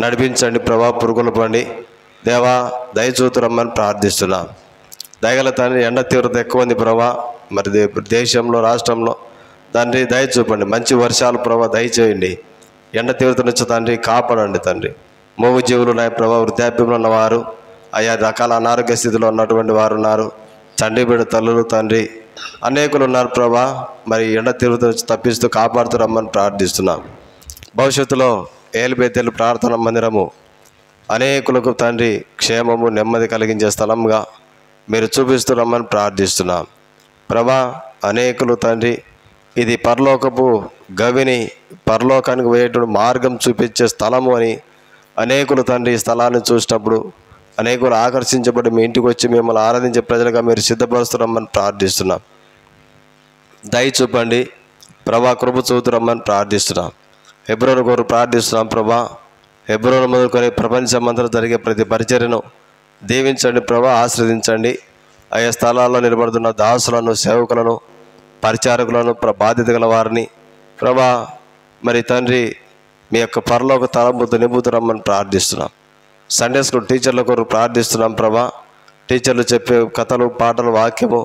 నడిపించండి ప్రభా. పురుగుల పండి దేవా దయచూతురమ్మని ప్రార్థిస్తున్నాం. దయగల తండ్రి, ఎండ తీవ్రత ఎక్కువ ఉంది ప్రభా. మరి దేశంలో రాష్ట్రంలో తండ్రి దయ చూపండి. మంచి వర్షాలు ప్రభా దయచేయండి. ఎండ తీవ్రత నుంచి తండ్రి కాపాడండి తండ్రి. మూగు జీవులు ఉన్నాయి ప్రభా. వృద్ధాప్యంలో ఉన్నవారు, ఆయా రకాల అనారోగ్య స్థితిలో ఉన్నటువంటి వారు ఉన్నారు. తండ్రి బిడ్డ తల్లులు తండ్రి అనేకులు ఉన్నారు ప్రభా. మరి ఎండ తీవ్రత నుంచి తప్పిస్తూ కాపాడుతురమ్మని ప్రార్థిస్తున్నాం. భవిష్యత్తులో ఏలుబెత్తేలు ప్రార్థన మందిరము అనేకులకు తండ్రి క్షేమము నెమ్మది కలిగించే స్థలంగా మీరు చూపిస్తున్నామని ప్రార్థిస్తున్నాం ప్రభా. అనేకులు తండ్రి ఇది పరలోకపు గవిని, పరలోకానికి పోయేటువంటి మార్గం చూపించే స్థలము అని అనేకులు తండ్రి ఈ స్థలాన్ని చూసినప్పుడు అనేకులు ఆకర్షించబడి మీ ఇంటికి వచ్చి మిమ్మల్ని ఆరాధించే ప్రజలుగా మీరు సిద్ధపరుస్తున్నామని ప్రార్థిస్తున్నాం. దయ చూపండి ప్రభా. కృప చూతురమ్మని ప్రార్థిస్తున్నాం. హెబ్రోను కోరు ప్రార్థిస్తున్నాం ప్రభా. హెబ్రోను మొదలుకొని ప్రపంచమంతా జరిగే ప్రతి పరిచర్యను దీవించండి ప్రభా. ఆశీర్వదించండి. ఆయా స్థలాల్లో నిలబడుతున్న దాసులను, సేవకులను, పరిచారకులను, బాధ్యత గల వారిని ప్రభా మరి తండ్రి మీ యొక్క పరలోక తలంపుతో నింపుతురమ్మని ప్రార్థిస్తున్నాం. సండే స్కూల్ టీచర్ల కొరకు ప్రార్థిస్తున్నాం ప్రభా. టీచర్లు చెప్పే కథలు, పాటలు, వాక్యము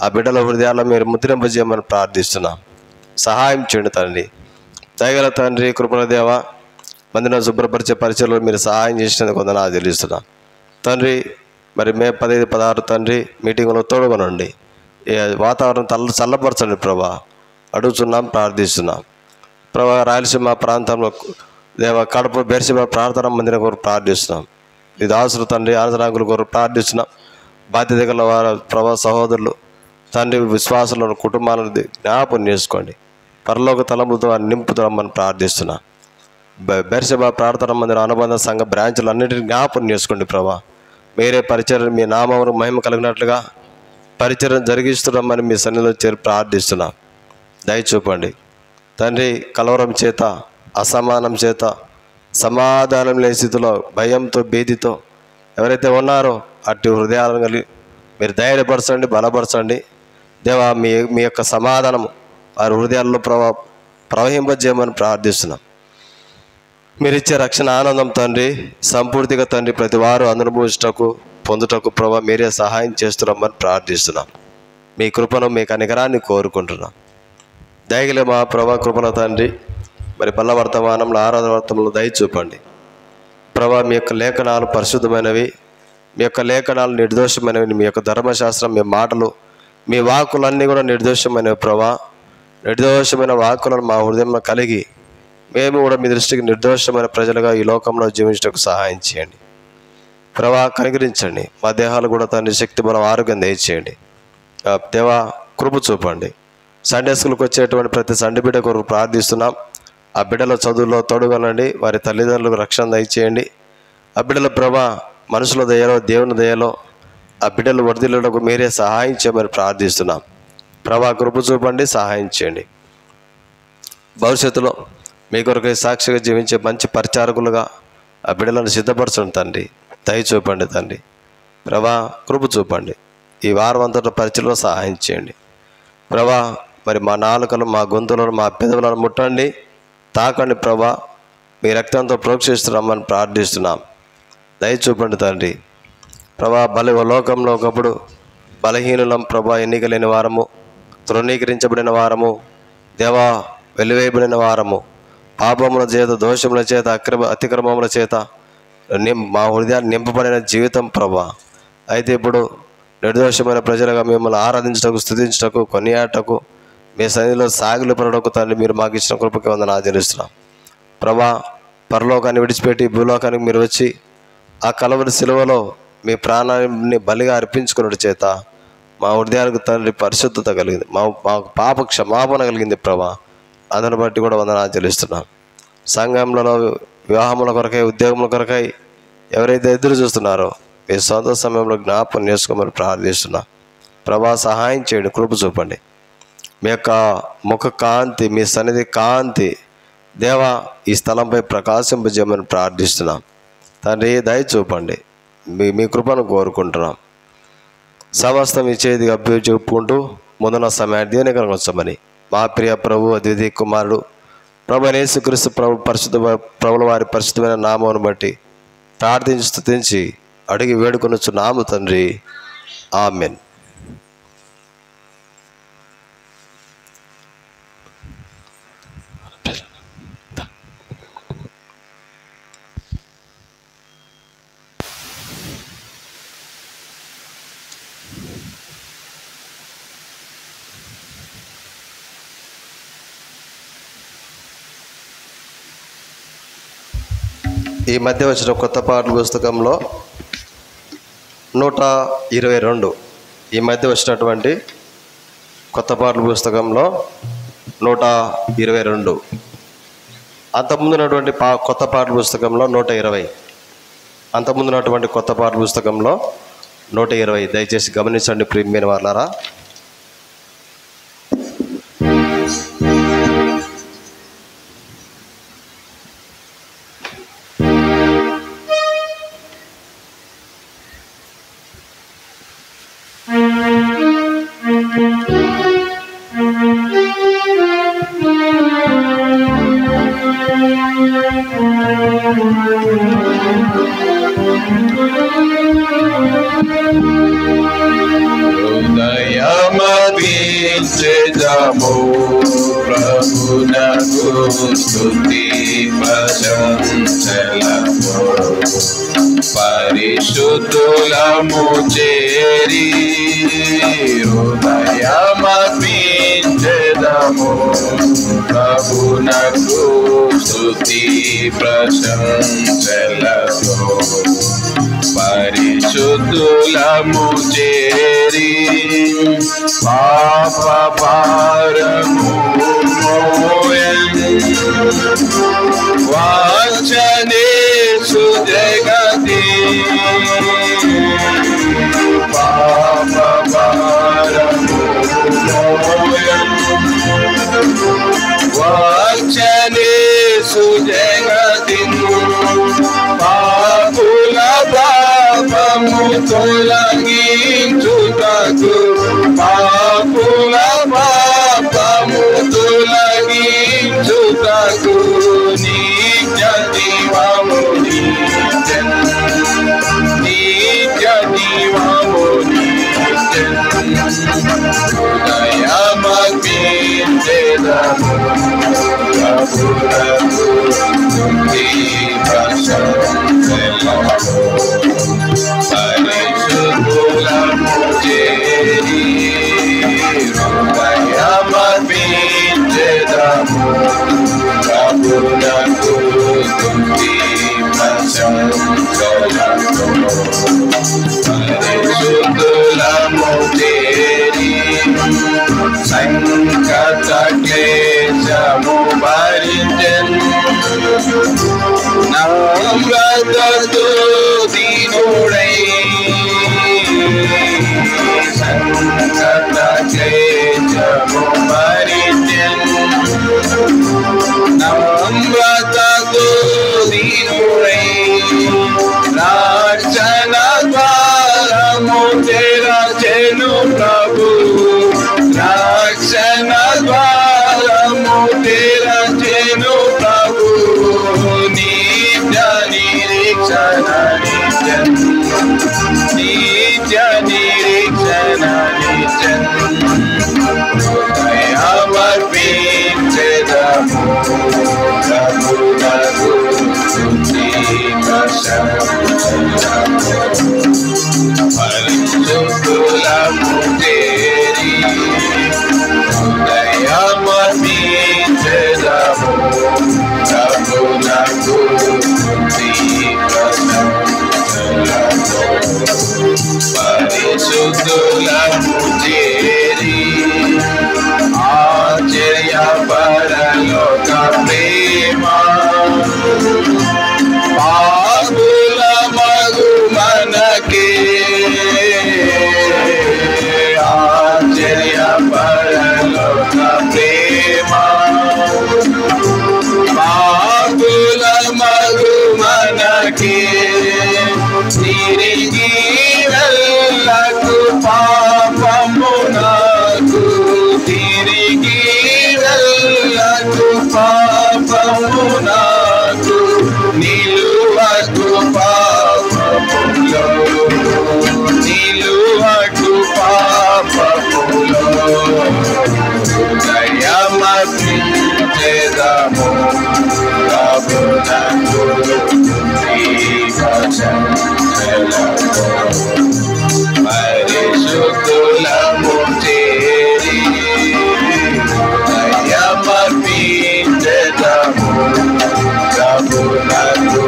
ఆ బిడ్డల హృదయాల్లో మీరు ముద్రింపజేయమని ప్రార్థిస్తున్నాం. సహాయం చేయండి తండ్రి. దయగల తండ్రి, కృపల దేవ, మందిని శుభ్రపరిచే పరిచయలో మీరు సహాయం చేసినందుకు వందనాలు చెల్లిస్తున్నాం తండ్రి. మరి మే 15, 16 తండ్రి మీటింగ్లో తోడుగొనండి. వాతావరణం చల్లపరచండి ప్రభా. అడుగుతున్నాం, ప్రార్థిస్తున్నాం ప్రభా. రాయలసీమ ప్రాంతంలో దేవ కడప బెర్సిమ ప్రార్థన మందిరం కొరకు ప్రార్థిస్తున్నాం. ఈ దాసులు తండ్రి ఆనందరాంగుల కొరకు ప్రార్థిస్తున్నాం. బాధ్యత గల వారు ప్రభా, సహోదరులు తండ్రి, విశ్వాసులను, కుటుంబాలను జ్ఞాపకం చేసుకోండి. పరలోక తలంపుతో నింపుతామని ప్రార్థిస్తున్నాం. బెర్సిమ ప్రార్థన మందిరం అనుబంధ సంఘ బ్రాంచ్లన్నింటినీ జ్ఞాపకం చేసుకోండి ప్రభా. మీరే పరిచర్య మీ నామమును మహిమ కలిగినట్లుగా పరిచర్యను జరిగిస్తున్నామని మీ సన్నిధిలో చేరి ప్రార్థిస్తున్నాం. దయచూపండి తండ్రి. కలవరం చేత, అసమానం చేత, సమాధానం లేని స్థితిలో, భయంతో, భీతితో ఎవరైతే ఉన్నారో అట్టి హృదయాలను కలిగి మీరు ధైర్యపరచండి, బలపరచండి దేవా. మీ యొక్క సమాధానం వారి హృదయాల్లో ప్రవహింపజేయమని ప్రార్థిస్తున్నాం. మీరు ఇచ్చే రక్షణ ఆనందం తండ్రి సంపూర్తిగా తండ్రి ప్రతి వారు అనుభవించటకు, పొందుటకు ప్రభా మీరే సహాయం చేస్తున్నామని ప్రార్థిస్తున్నాం. మీ కృపను, మీ కనికరాన్ని కోరుకుంటున్నాం. దయగలే మా ప్రభా కృపల తండ్రి. మరి బల్ల వర్తమానంలో, ఆరాధన వర్తమంలో దయ చూపండి ప్రభా. మీ యొక్క లేఖనాలు పరిశుద్ధమైనవి, మీ యొక్క లేఖనాలు నిర్దోషమైనవి. మీ యొక్క ధర్మశాస్త్రం, మీ మాటలు, మీ వాక్కులన్నీ కూడా నిర్దోషమైనవి ప్రభా. నిర్దోషమైన వాక్కులను మా హృదయంలో కలిగి మేము కూడా మీ దృష్టికి నిర్దోషమైన ప్రజలుగా ఈ లోకంలో జీవించడానికి సహాయం చేయండి ప్రభా. కనికరించండి. మా దేహాలు కూడా తండ్రి శక్తి, బలం, ఆరోగ్యం దయచేయండి దేవా. కృప చూపండి. సండే స్కూల్కి వచ్చేటువంటి ప్రతి సండే బిడ్డ కొరకు ప్రార్థిస్తున్నాం. ఆ బిడ్డల చదువులో తోడుగొనండి. వారి తల్లిదండ్రులకు రక్షణ దయచేయండి. ఆ బిడ్డల ప్రభా మనుషుల దయలో, దేవుని దయలో ఆ బిడ్డలు వర్ధిల్లుటకు మీరే సహాయం చేయమని ప్రార్థిస్తున్నాం ప్రభా. కృప చూపండి, సహాయం చేయండి. భవిష్యత్తులో మీ కొరకు సాక్షిగా జీవించే మంచి పరిచారకులుగా ఆ బిడ్డలను సిద్ధపరచండి తండ్రి. దయ చూపండి తండ్రి ప్రభా. కృప చూపండి. ఈ వారం అంతటా పరిచయలో సహాయం చేయండి ప్రభా. మరి మా నాలుకలు, మా గొంతులను, మా పెదవులను ముట్టండి, తాకండి ప్రభా. మీ రక్తంతో ప్రోక్షిస్తున్నామని ప్రార్థిస్తున్నాం. దయ చూపండి తండ్రి ప్రభా. లోకంలో ఒకప్పుడు బలహీనులం ప్రభా, ఎన్నికలేని వారము, తృణీకరించబడిన వారము దేవా, వెలివేయబడిన వారము, పాపముల చేత, దోషముల చేత, అతిక్రమముల చేత మా హృదయాన్ని నింపబడిన జీవితం ప్రభా. అయితే ఇప్పుడు నిర్దోషమైన ప్రజలుగా మిమ్మల్ని ఆరాధించటకు, స్తుతించటకు, కొనియాటకు, మీ సన్నిధిలో సాగిలు పడటకు తండ్రి మీరు మాకు ఇచ్చిన కృపకి వందనాలు చెల్లిస్తున్నాం ప్రభా. పరలోకాన్ని విడిచిపెట్టి భూలోకానికి మీరు వచ్చి ఆ కలవరి శిలువలో మీ ప్రాణాన్ని బలిగా అర్పించుకున్నట్టు చేత మా హృదయాలకు తండ్రి పరిశుద్ధత కలిగింది, మా పాప క్షమాపణ కలిగింది ప్రభా. అందుని బట్టి కూడా వందనాలు చెల్లిస్తున్నాం. సంఘంలో వివాహముల కొరకై, ఉద్యోగముల కొరకై ఎవరైతే ఎదురు చూస్తున్నారో మీ సొంత సమయంలో జ్ఞాపకం చేసుకోమని ప్రార్థిస్తున్నాం ప్రభా. సహాయం చేయండి, కృప చూపండి. మీ యొక్క ముఖ కాంతి, మీ సన్నిధి కాంతి దేవా ఈ స్థలంపై ప్రకాశింపజేయమని ప్రార్థిస్తున్నాం తండ్రి. దయ చూపండి. మీ కృపను కోరుకుంటున్నాం. సమస్తం ఈ చేతికి అభ్యర్థి చెప్పుకుంటూ ముందున్న సమయాన్ని దీవెనకరంగా ఉంచమని మా ప్రియ ప్రభు, అద్వితీయ కుమారుడు, ప్రభువైన యేసుక్రీస్తు ప్రభుల వారి పరిశుద్ధమైన నామమును బట్టి ప్రార్థించి స్తుతించి అడిగి వేడుకొనుచున్నాము తండ్రి. ఆమెన్. ఈ మధ్య వచ్చిన కొత్త పాటల పుస్తకంలో 122, ఈ మధ్య వచ్చినటువంటి కొత్త పాటల పుస్తకంలో 122, అంతకుముందు ఉన్నటువంటి కొత్త పాటల పుస్తకంలో 120, అంతకుముందు ఉన్నటువంటి కొత్త పాటల పుస్తకంలో 120. దయచేసి గమనించండి ప్రియమైన వారలారా. హృదయమర్పించెదము ప్రభునకు స్తుతి ప్రశంసలతో పరిశుద్ధులము చేరి హృదయమర్పించెదము ప్రభునకు స్తుతి ప్రశంసలతో పరిశుద్ధులము చేరి పాప భారము మోయన్ వాంఛనేషు జగతి పాప భారము మోయన్ వాంఛనేషు జగతి పాపుల పాపము తొలగించుటకు పాపుల పాపము తొలగించుటకు నిత్య జీవము నిత్య జీవము హృదయమర్పించెదము ప్రభునకు స్తుతి ప్రశంసలతో పరిశుద్ధులము చేరి హృదయమర్పించెదము ప్రభునకు స్తుతి ప్రశంసలతో పరిశుద్ధులము చేరి సంకట క్లేశము భరించెను నమ్రతతో దీనుడై సంకట క్లేశము భరించెను నమ్రతతో దీనుడై రక్షణ ద్వారము తెరచెను ప్రభు రక్షణ ద్వారము తెరచెను ప్రభు నిత్య నిరీక్షణ నిత్య నిరీక్షణ హృదయమర్పించెదము ప్రభునకు స్తుతి ప్రశంసలతో పరిశుద్ధులము చేరి హృదయమర్పించెదము ప్రభునకు స్తుతి ప్రశంసలతో పరిశుద్ధులము పరిశుద్ధులము చేరి దయమర్పించెదము ప్రభువునకు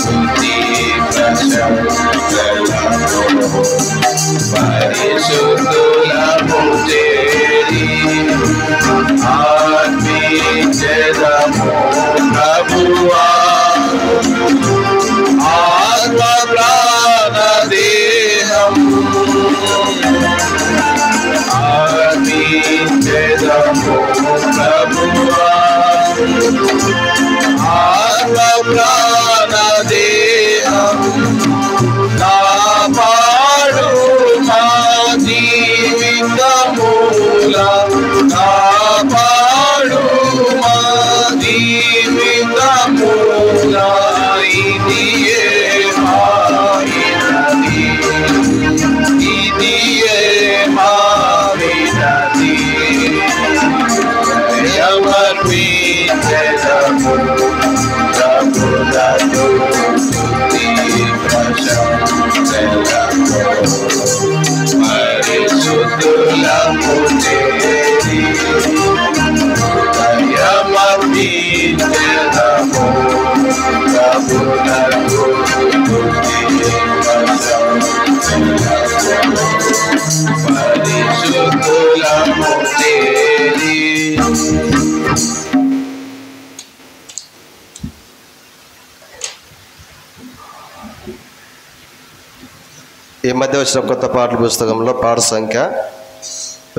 స్తుతి ప్రశంసలము. పరిశుద్ధులము చేరి అర్పించెదము ప్రభువా ఆత్మ ప్రాణ దేహం అర్పించెదము ప్రభువా ఆత్మ ప్రాణ దేహం కాపాడు మా జీవితమూల కాపాడు మా జీవితమూల ఇదియే మావినది ఇదియే మావినది సమర్పించెదము ప్రభువునకు స్తుతి ప్రశంసలము. పరిశుద్ధులము చేరి దయమర్పించెదము ప్రభువునకు స్తుతి ప్రశంసలము. పరిశుద్ధులము చేరి ఈ మధ్య వచ్చిన కొత్త పాటల పుస్తకంలో పాట సంఖ్య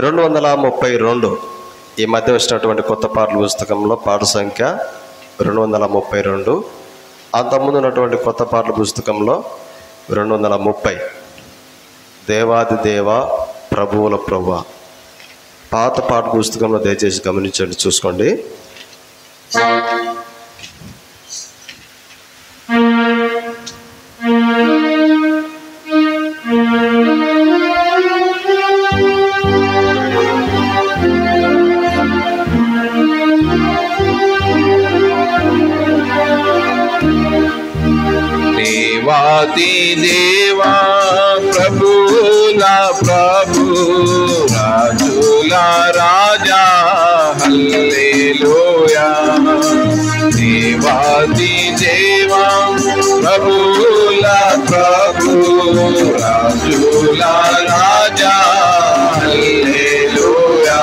232. ఈ మధ్య వచ్చినటువంటి కొత్త పాటల పుస్తకంలో పాట సంఖ్య 232. అంతకుముందు ఉన్నటువంటి కొత్త పాటల పుస్తకంలో 230. దేవాది దేవ ప్రభువుల ప్రభువా. పాత పాట పుస్తకంలో దయచేసి గమనించండి, చూసుకోండి. దేవాది దేవా ప్రభుల ప్రభు రాజుల రాజా హల్లెలూయా. దేవాది దేవా ప్రభుల ప్రభు రాజుల రాజా హల్లెలూయా.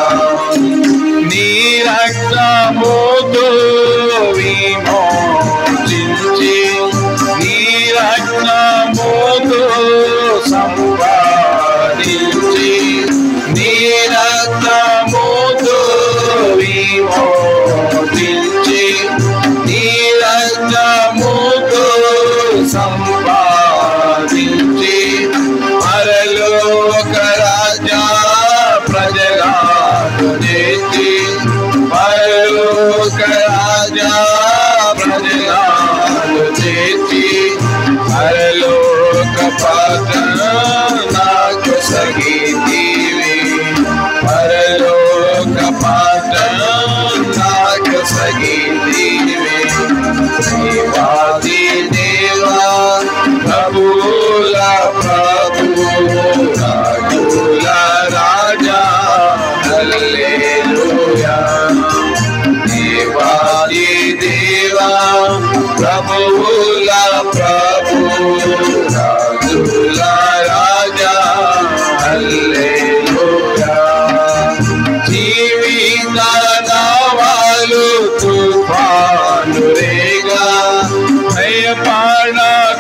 నీ రక్తముతో విమోచించి నీ రక్తముతో సంపాదించి నీ రక్తముతో విమోచించి నీ రక్తముతో సంపాదించి పరలోక రాజా ప్రజలను చేసి పరలోక రాజా ప్రజలను చేసి పరలోక పాత్ర నాకు సగితీవి పరలోక పాత్ర నాకు సగితీవి. దేవాది దేవా ప్రభుల ప్రభు రాజుల రాజా హల్లెలూయా. దేవాది దేవా ప్రభువుల ప్రభు రాజుల రాజా హల్లెలూయా. జీవిత నావాలు తుఫాను రేగా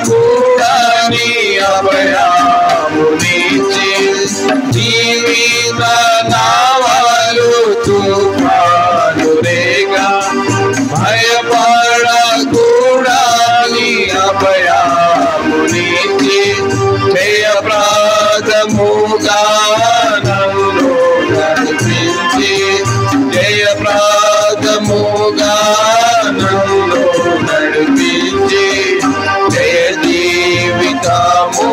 భయపడకూడని అభయమునిచ్చి జీవిత నావాలు తుఫాను రేగా భయపడకూడని అభయమునిచ్చి జయప్రదముగా నన్ను నడిపించి జయప్రదముగా నన్ను నడిపించి జయ జీవితము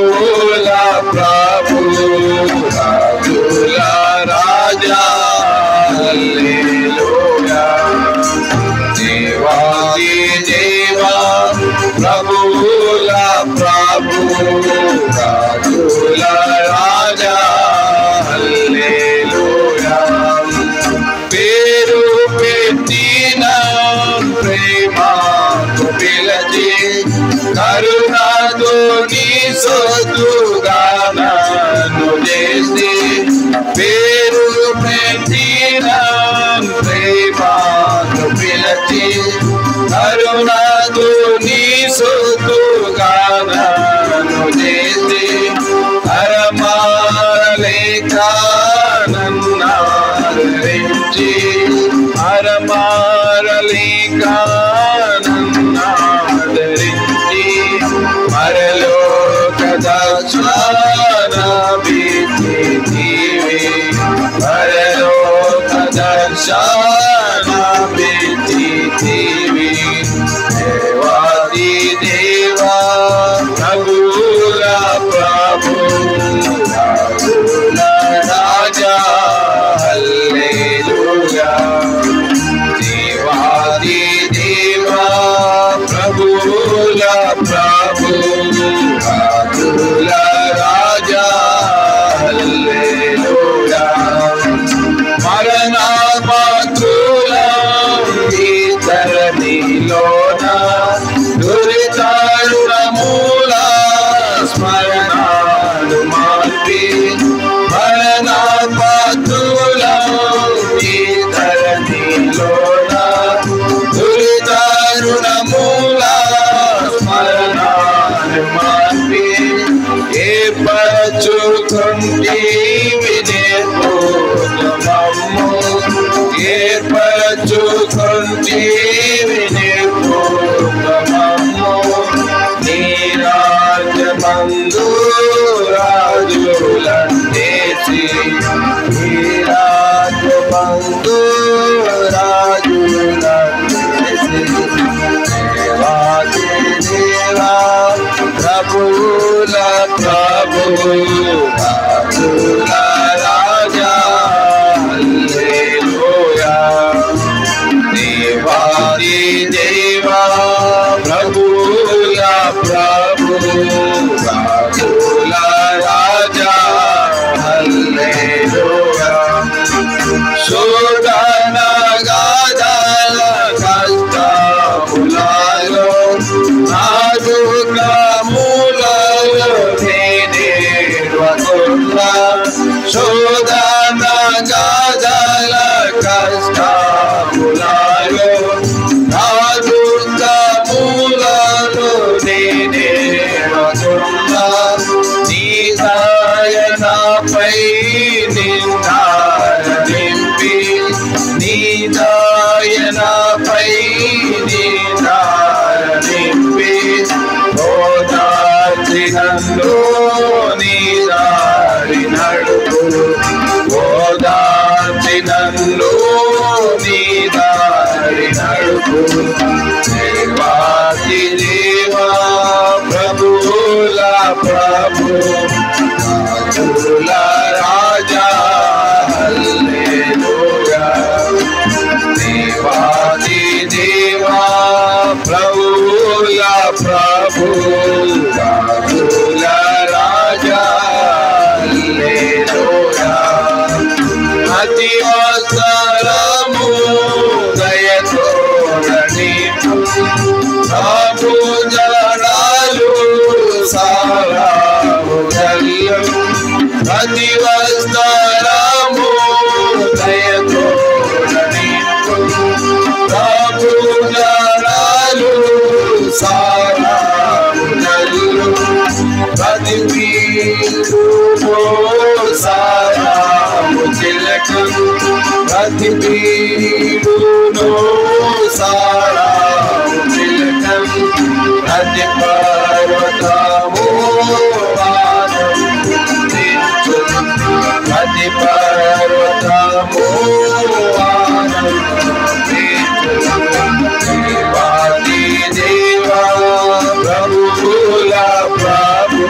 ప్రభువుల ప్రభు రాజుల రాజా హల్లెలూయా దేవాది దేవా ప్రభువుల ప్రభు రాజుల రాజా హల్లెలూయా పేరు పెట్టిన ప్రేమతో పిలచి కరుణతో నీ సొత్తుగా నన్ను చేసి పేరు పెట్టిన ప్రేమతో పిలచి కరుణతో నీ సొత్తుగా నన్ను చేసి అరమారలేక నన్నాదరించి అరమారలేక నన్నాదరించి మరలోక దర్శన బిచ్చితివి మరలోక దర్శన బిచ్చితివి దేవాది దేవా ప్రభువుల ప్రభు రాజుల రాజా హల్లెలూయా దేవాది దేవా ప్రభువుల ప్రభు రాజుల రాజా హల్లెలూయా మరణాపాత్రుల ధరణిలోన దురితాళుడమూల స్మరణాలు మార్పి మరణాపాత్రుల ధరణిలోన దురితాళుడమూల స్మరణాలు మార్పి ఏర్పరచుకుంటేవి నేర్పుమమ్ము ఏర్పరచుకుంటేవి నేర్పుమమ్ము నీ రాజ్యమందు రాజులందేసి నీ రాజ్యమందు రాజులందేసి దేవాది దేవా ప్రభువుల ప్రభు రాజుల రాజా హల్లెలూయా దేవాది దేవా ప్రభువుల ప్రభు రాజుల రాజా హల్లెలూయా శోధన గాథల కష్టములలో నాదుకములలో నేనేడువకున్నా శోధన గాథల కష్టములలో నాదుకములలో నేనేడువకున్నా నీ దయనాపై నిందార నింపి నీ దయనాపై నిందార నింపి ఓదార్చి నన్ను నీ దారి నడుపు ఓదార్చి నన్ను నీ దారి నడుపు దేవాది దేవా ప్రభువుల ప్రభు రాజుల రాజా హల్లెలూయా దేవాది దేవా ప్రభువుల ప్రభు రాజుల రాజా హల్లెలూయా అతి అవసరము దయతో నడిపు ప్రభు జనాలు సారాము అతి అవసరము దయతో నడిపు ప్రభు జనాలు సారాము ప్రతి పీడును సారాము చిలకం ప్రతి పీడును సారాము చిలకం ప్రతి పర్వతము ప్రతి పర్వతము దేవాది దేవా ప్రభువుల ప్రభు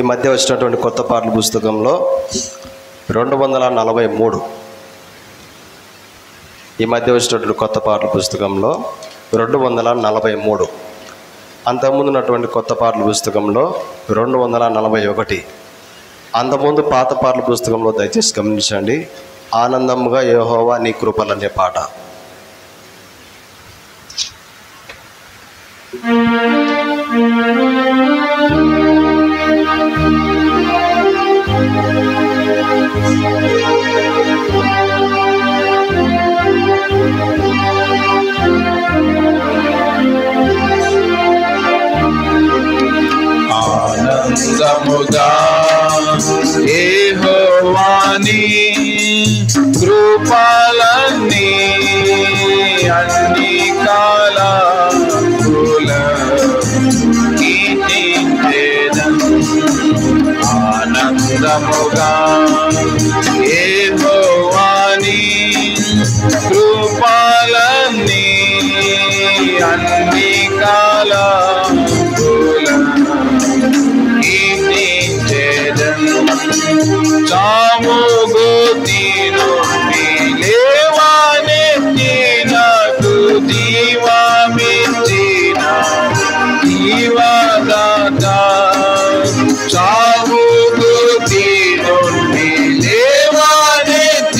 మధ్య వచ్చినటువంటి కొత్త పాటల పుస్తకంలో 243, ఈ మధ్య వచ్చినటువంటి కొత్త పాటల పుస్తకంలో 243, అంతకుముందు ఉన్నటువంటి కొత్త పాటల పుస్తకంలో 241. అంతకుముందు పాత పాటల పుస్తకంలో దయచేసి గమనించండి, ఆనందముగా యెహోవా నీ కృపలనే పాట. ఆనందముగా యెహోవా నీ కృపలన్నీ అన్ని కాలములకి నిండెదను. ఆనందముగా యెహోవా నీ కృపలన్నీ అన్ని కాలములకి నిండెదను. చావుగు తీను లేవానెత్తినకు జీవమిచ్చిన జీవదాత. చావుగు తీను లేవానెత్తినకు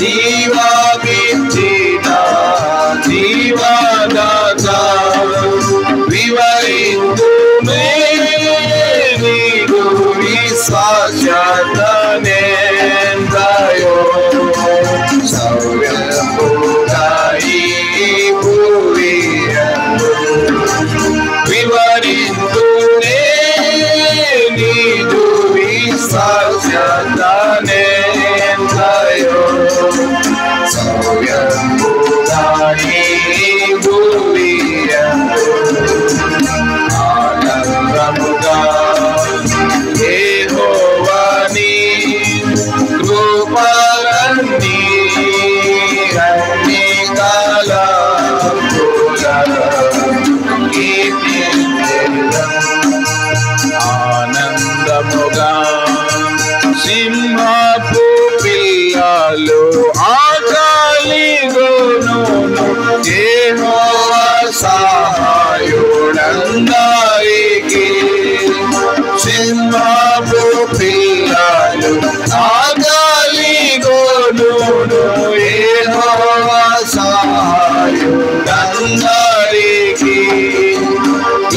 జీవమిచ్చిన జీవదాత. వివరింతునే నీకు విశ్వాసతనేంద్రయో సవ్యముగా ఈ భూమియందు. వివరింతునే నీకు విశ్వాసతనేంద్రయో సవ్యముగా ఈ భూమియందు. ఆనందముగా యెహోవా నీ కృపలన్నీ అన్ని కాలములకి నిండెదను. ఆనందముగా సింహపు పిల్లలు ఆకలిగొను యెహోవా సహాయుడందరికీ. సింహపు పిల్లలు ఆకలిగొను యెహోవా సహాయుడందరికీ.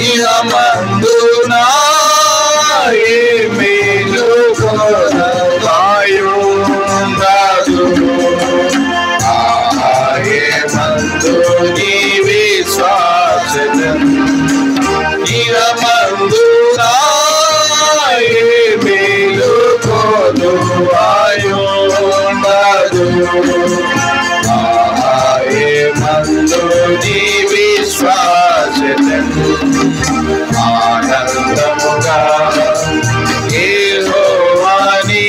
ఇహమందున ఏ మేలు కొరగాయుండదు. మందు నీ విశ్వాసము ఇహమందునా ఏ మేలు కొరగాయుండదు. మందు నీ విశ్వాసము ఆనందముగా యెహోవా నీ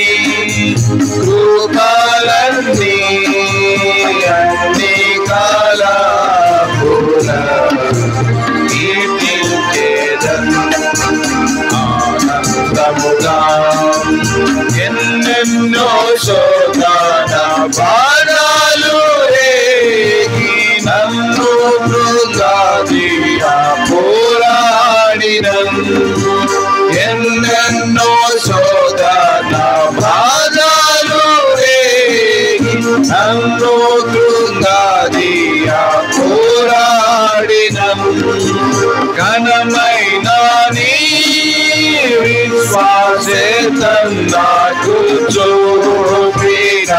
కృపలన్నీ అన్ని కాలములకి నిండెదను. ఆనందముగా ఎన్నెన్నో శోధన బాణాలు రేగి నన్ను మృగాదిగా పోరాడినను. ఎన్నెన్నో శోధన బాణాలు రేగి నన్ను మృగాదిగా పోరాడినను. ఘనమైన నీ విశ్వాసం నాకు చూపిన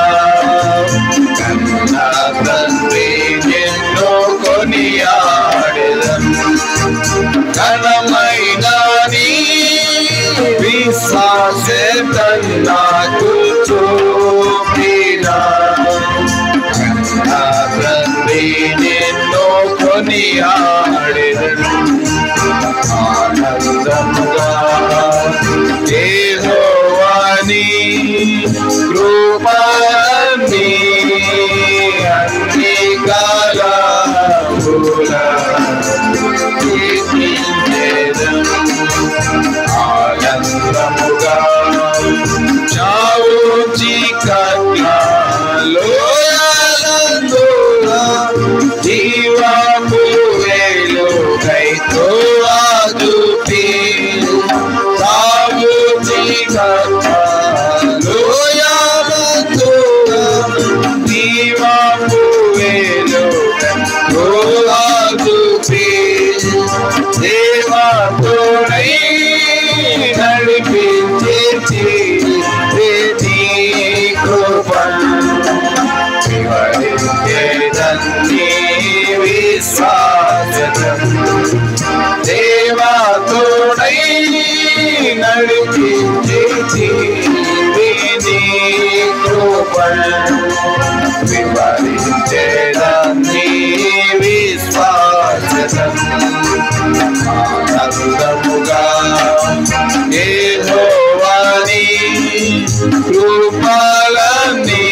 కన్నా తండ్రి నిన్ను కొనియాడెదను. ఘనమైన నీ విశ్వాసం నాకు చూపిన కన్నా తండ్రి నిన్ను కొనియాడెదను. ఆనందముగా యెహోవా నీ వివరించేదాన్ని విశ్వాసతం ఆనందముగా యెహోవాని కృపలన్నీ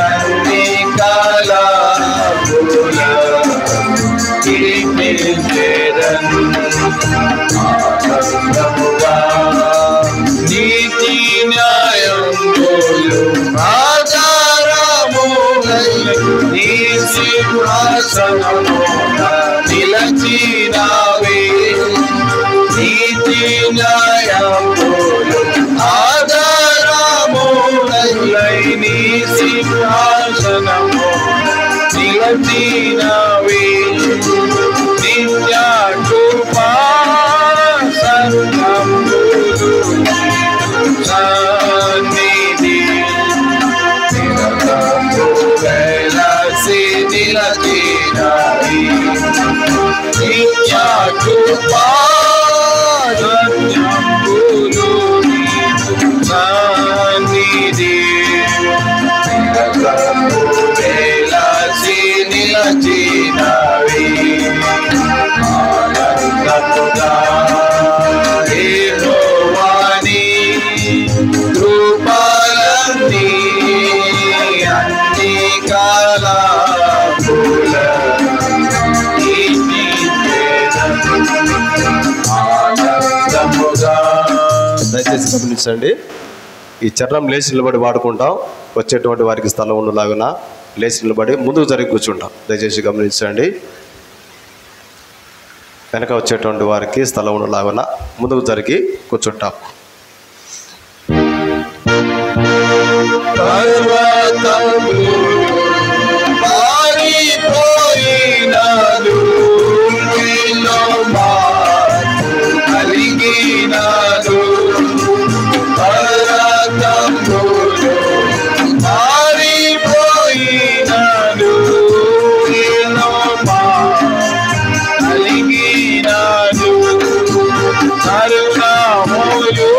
అన్ని కాలముల కీర్తించెదను ఆనందముగా నీతి న్యాయములు ఆధారములై నీ సింహాసనమున నిలచినావే నీతి న్యాయములు ఆధారములై నీ సింహాసనమున నిలచినావే నిత్య కృపా సర్వములు సన్నిధి నిరతము వెలసి నిలచినాయి నిత్య కృపా సత్యములు సన్నిధి నిరతము వెలసి నిలచినాయి ఆనందముగా యెహోవాని కృపలన్నీ అన్ని కాలముల కీర్తించెదను ఆనందముగా. దయచేసి గమనించండి, ఈ చరణం లేచి నిలబడి వాడుకుంటాం. వచ్చేటువంటి వారికి స్థలం ఉండలాగున లేచి నిలబడి ముందుకు జరిగి కూర్చుంటాం. దయచేసి గమనించండి, వెనక వచ్చేటువంటి వారికి స్థలం ఉండలాగున ముందుకు జరిగి కూర్చుంటాం. పర్వతములు పారిపోయినను నీలో మార్పు కలిగినను పర్వతములు పారిపోయినను నీలో మార్పు కలిగినను కరుణామయులు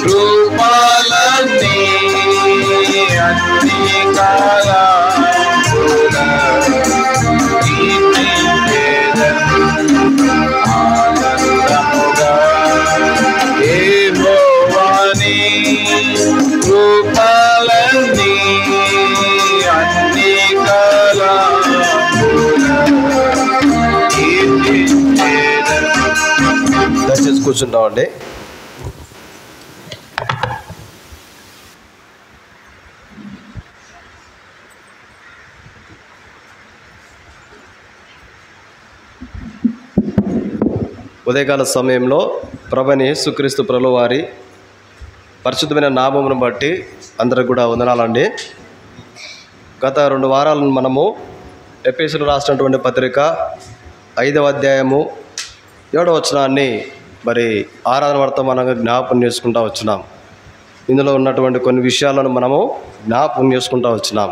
రూపాలన్నీ అన్ని కాలముల కీర్తించెదను ఆనందముగా యెహోవాని రూపాలన్నీ అన్ని కాలముల కీర్తించెదను. దయచేసి కూర్చుంటామండి. ఉదయకాల సమయంలో ప్రభువైన యేసుక్రీస్తు ప్రభువారి పరిశుద్ధమైన నామమును బట్టి అందరికి కూడా వందనాలండి. గత 2 వారాలను మనము ఎఫెసీయులకు రాసినటువంటి పత్రిక 5వ అధ్యాయము 7వ వచనాన్ని మరి ఆరాధన వర్తమానంగా జ్ఞాపకం చేసుకుంటూ వచ్చినాం. ఇందులో ఉన్నటువంటి కొన్ని విషయాలను మనము జ్ఞాపకం చేసుకుంటూ వచ్చినాం.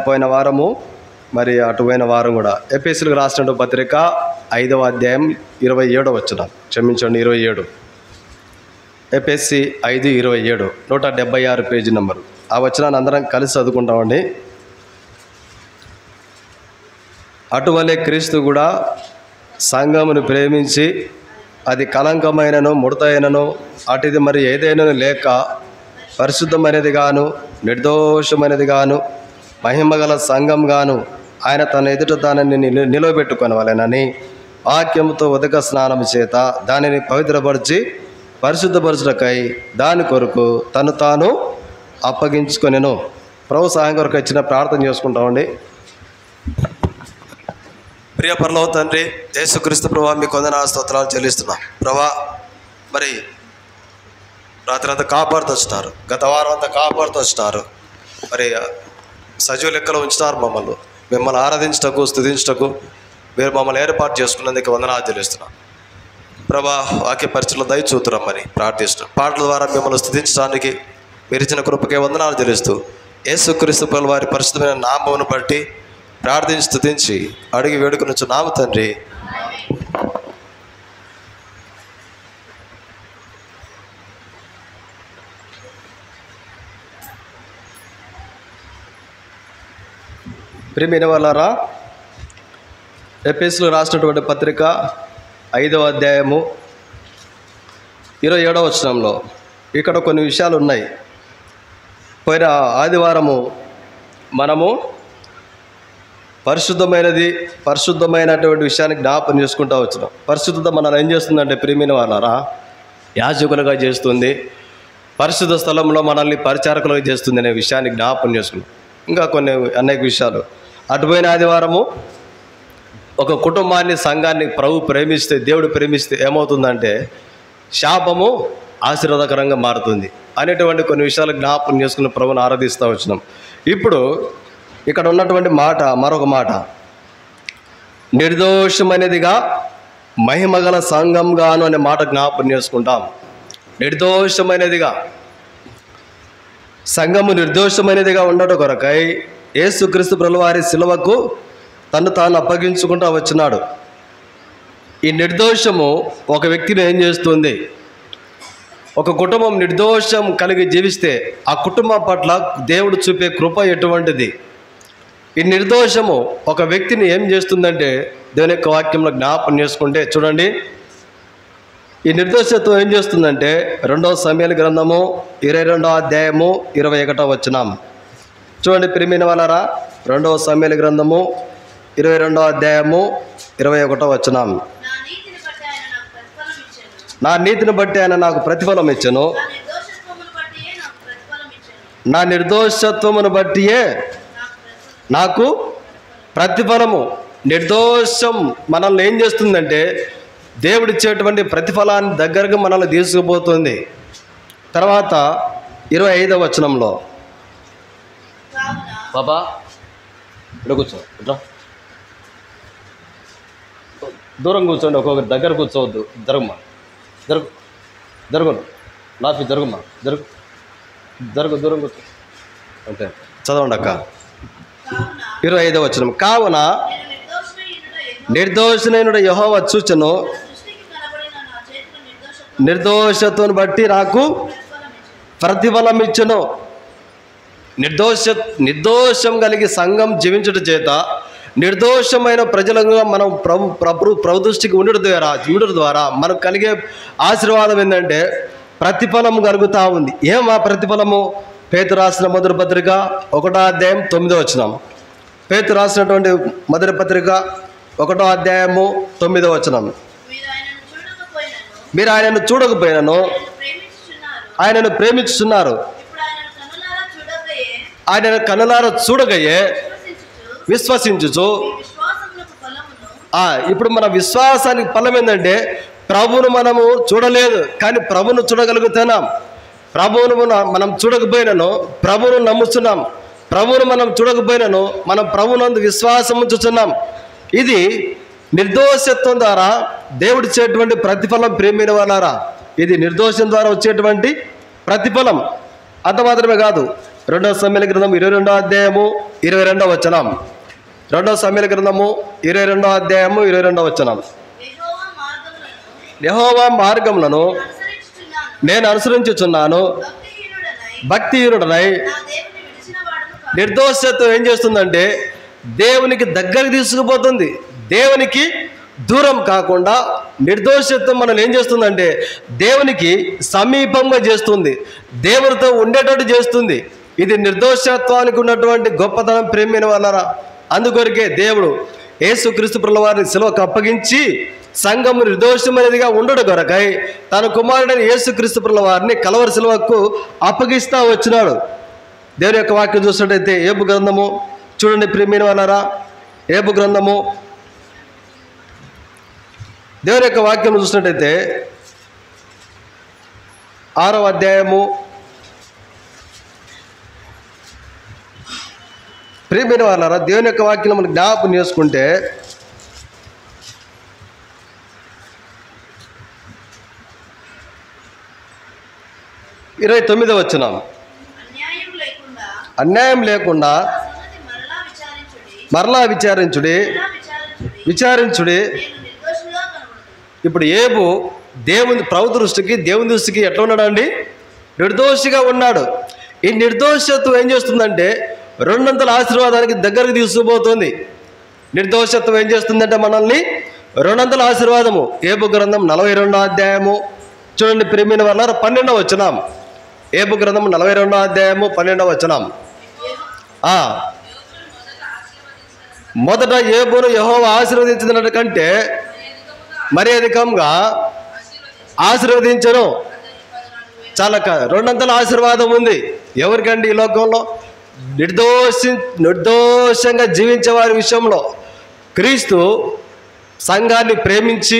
పోయిన వారము మరి అటుపోయిన వారం కూడా ఎఫెసీయులకు రాసినటువంటి పత్రిక 5వ అధ్యాయం 27వ వచనం, క్షమించండి 27, ఎఫెసీ 5:27, 176 పేజీ నెంబరు. ఆ వచనాన్ని అందరం కలిసి చదువుకుంటామండి. అటువలే క్రీస్తు కూడా సంఘమును ప్రేమించి అది కలంకమైనను ముడతైనను అటుది మరి ఏదైనా లేక పరిశుద్ధమైనది గాను నిర్దోషమైనది గాను మహిమగల సంఘం గాను ఆయన తన ఎదుట దానిని నిలవబెట్టుకొనవలెనని వాక్యముతో ఉదక స్నానం చేత దానిని పవిత్రపరిచి పరిశుద్ధపరచుటకై దాని కొరకు తను తాను అప్పగించుకొనెను. ప్రభు సహాయం కొరకు ఇచ్చిన ప్రార్థన చేసుకుంటామండి. ప్రియ పరలోక తండ్రి యేసుక్రీస్తు ప్రభువా, మీ కొందనాల స్తోత్రాలు చెల్లిస్తున్నాం. ప్రభా, మరి రాత్రి అంతా కాపాడుతూ వచ్చినారు, గత వారం అంతా కాపాడుతూ వచ్చినారు. మరి సజీవ లెక్కలో ఉంచుతారు మిమ్మల్ని ఆరాధించటకు, స్తుతించటకు మీరు మమ్మల్ని ఏర్పాటు చేసుకున్నందుకు వందనాలు చెల్లిస్తున్నాం ప్రభా. వాక్య పరిచయలో దయచూతురమ్మని ప్రార్థిస్తున్నాం. పాటల ద్వారా మిమ్మల్ని స్తుతించడానికి మీరు ఇచ్చిన కృపకే వందనాలు చెల్లిస్తూ యేసుక్రీస్తు ప్రభుల వారి పరిశుద్ధమైన నామమును బట్టి ప్రార్థించి స్తుతించి అడిగి వేడుకొనుచున్నాము తండ్రి. ప్రియమైన వాళ్ళారా, ఎఫెసీయులకు రాసినటువంటి పత్రిక 5వ అధ్యాయము 27వ వచనంలో ఇక్కడ కొన్ని విషయాలు ఉన్నాయి. పోయిన ఆదివారము మనము పరిశుద్ధమైనటువంటి విషయాన్ని జ్ఞాపకం చేసుకుంటూ వచ్చినాం. పరిశుద్ధత మనల్ని ఏం చేస్తుందంటే ప్రియమైన వాళ్ళారా, యాజకులుగా చేస్తుంది, పరిశుద్ధ స్థలంలో మనల్ని పరిచారకులుగా చేస్తుంది అనే విషయాన్ని జ్ఞాపకం చేసుకున్నాం. ఇంకా కొన్ని అనేక విషయాలు. అటుపోయిన ఆదివారము ఒక కుటుంబాన్ని, సంఘాన్ని ప్రేమిస్తే, దేవుడు ప్రేమిస్తే ఏమవుతుందంటే శాపము ఆశీర్వాదకరంగా మారుతుంది అనేటువంటి కొన్ని విషయాలు జ్ఞాపకం చేసుకుని ప్రభువుని ఆరాధిస్తూ వచ్చినాం. ఇప్పుడు ఇక్కడ ఉన్నటువంటి మాట, మరొక మాట, నిర్దోషమైనదిగా మహిమగల సంఘంగాను అనే మాట జ్ఞాపకం చేసుకుంటాం. నిర్దోషమైనదిగా, సంఘము నిర్దోషమైనదిగా ఉండటం కొరకై యేసుక్రీస్తు ప్రభువారి శిలువకు తను తాను అప్పగించుకుంటూ వచ్చినాడు. ఈ నిర్దోషము ఒక వ్యక్తిని ఏం చేస్తుంది? ఒక కుటుంబం నిర్దోషం కలిగి జీవిస్తే ఆ కుటుంబం పట్ల దేవుడు చూపే కృప ఎటువంటిది? ఈ నిర్దోషము ఒక వ్యక్తిని ఏం చేస్తుందంటే దేవుని యొక్క వాక్యంలో జ్ఞాపకం చేసుకుంటే చూడండి, ఈ నిర్దోషత్వం ఏం చేస్తుందంటే 2వ సమూయేలు గ్రంథము 22వ అధ్యాయము 21వ వచనం చూడండి. ప్రియమైన వాళ్ళారా, 2వ సమూయేలు గ్రంథము 22వ అధ్యాయము 21వ వచనం. నా నీతిని బట్టి ఆయన నాకు ప్రతిఫలం ఇచ్చెను, నా నిర్దోషత్వమును బట్టియే నాకు ప్రతిఫలము. నిర్దోషం మనల్ని ఏం చేస్తుందంటే దేవుడిచ్చేటువంటి ప్రతిఫలాన్ని దగ్గరకు మనల్ని తీసుకుపోతుంది. తర్వాత 25వ వచనంలో, బాబా ఇక్కడ కూర్చో, దూరం కూర్చోండి, ఒక్కొక్కరి దగ్గర కూర్చోవద్దు, జరుగుమా, జరుగు లాఫీ, జరుగుమా, జరుగు, దూరం కూర్చో. అంటే చదవండి అక్క. 25వ వచనం, కావున నిర్దోషునైన యెహోవా చూచెను, నిర్దోషత్వం బట్టి నాకు ప్రతిఫలం ఇచ్చెను. నిర్దోషం కలిగి సంఘం జీవించడం చేత నిర్దోషమైన ప్రజలుగా మనం ప్రభు దృష్టికి ఉండడం ద్వారా మనకు కలిగే ఆశీర్వాదం ఏంటంటే ప్రతిఫలం కలుగుతూ ఉంది. ఏం ఆ ప్రతిఫలము? పేతురు రాసిన మొదటి పత్రిక 1వ అధ్యాయం 9వ వచనం. పేతురు రాసినటువంటి మొదటి పత్రిక 1వ అధ్యాయము 9వ వచనం. మీరు ఆయనను చూడకపోయినను ఆయనను ప్రేమించుచున్నారు, ఆయన కన్నులారా చూడగయే విశ్వసించుచు. ఇప్పుడు మన విశ్వాసానికి ఫలం ఏంటంటే ప్రభువును మనము చూడలేదు కానీ ప్రభువును చూడగలుగుతున్నాం. ప్రభువును మనం చూడకపోయినను ప్రభువును నమ్ముతున్నాం. ప్రభువును మనం చూడకపోయినను మనం ప్రభువునందు విశ్వాసం ఉంచుతున్నాం. ఇది నిర్దోషత్వం ద్వారా దేవుడిచ్చేటువంటి ప్రతిఫలం. ప్రేమైన వాళ్ళారా, ఇది నిర్దోషం ద్వారా వచ్చేటువంటి ప్రతిఫలం. అంత మాత్రమే కాదు, 2వ సమూయేలు గ్రంథం 22వ అధ్యాయము 22వ వచనం. 2వ సమూయేలు గ్రంథము 22వ అధ్యాయము 22వ వచనం. యెహోవా మార్గములను నేను అనుసరించుచున్నాను, భక్తిహీనుడనై. నిర్దోషత్వం ఏం చేస్తుందంటే దేవునికి దగ్గరికి తీసుకుపోతుంది, దేవునికి దూరం కాకుండా. నిర్దోషత్వం మనల్ని ఏం చేస్తుందంటే దేవునికి సమీపంగా చేస్తుంది, దేవునితో ఉండేటట్టు చేస్తుంది. ఇది నిర్దోషత్వానికి ఉన్నటువంటి గొప్పతనం. ప్రేమైన వాళ్ళరా, అందుకొరకే దేవుడు యేసుక్రీస్తు ప్రభుల వారిని శిలువకు అప్పగించి సంఘము నిర్దోషమైనదిగా ఉండడం కొరకై తన కుమారుడైన యేసుక్రీస్తు ప్రభుల వారిని కలవరి శిలువకు అప్పగిస్తూ వచ్చినాడు. దేవుని యొక్క వాక్యం చూసినట్టయితే ఏబు గ్రంథము చూడండి. ప్రియమైన వాళ్ళరా, ఏబు గ్రంథము దేవుని యొక్క వాక్యం చూసినట్టయితే 6వ అధ్యాయము ప్రియమైన వాళ్ళారా, దేవుని యొక్క వాక్యం మనం జ్ఞాపకం చేసుకుంటే 29వ వచనం, అన్యాయం లేకుండా మరలా విచారించుడి. ఇప్పుడు ఏబు ప్రభు దృష్టికి దేవుని దృష్టికి ఎట్లా ఉన్నాడండి? నిర్దోషిగా ఉన్నాడు. ఈ నిర్దోషత్వం ఏం చేస్తుందంటే 200 ఆశీర్వాదానికి దగ్గరకు తీసుకుపోతుంది. నిర్దోషత్వం ఏం చేస్తుందంటే మనల్ని 200 ఆశీర్వాదము. ఏబు గ్రంథం 42వ అధ్యాయము చూడండి ప్రియమైన వాళ్ళారా, 12వ వచనం. ఏబు గ్రంథం 42వ అధ్యాయము 12వ వచనం. మొదట ఏబును యెహోవా ఆశీర్వదించిన కంటే మరి అధికంగా ఆశీర్వదించను. చాలా 200 ఆశీర్వాదం ఉంది. ఎవరికండి? ఈ లోకంలో నిర్దోషంగా జీవించే వారి విషయంలో క్రీస్తు సంఘాన్ని ప్రేమించి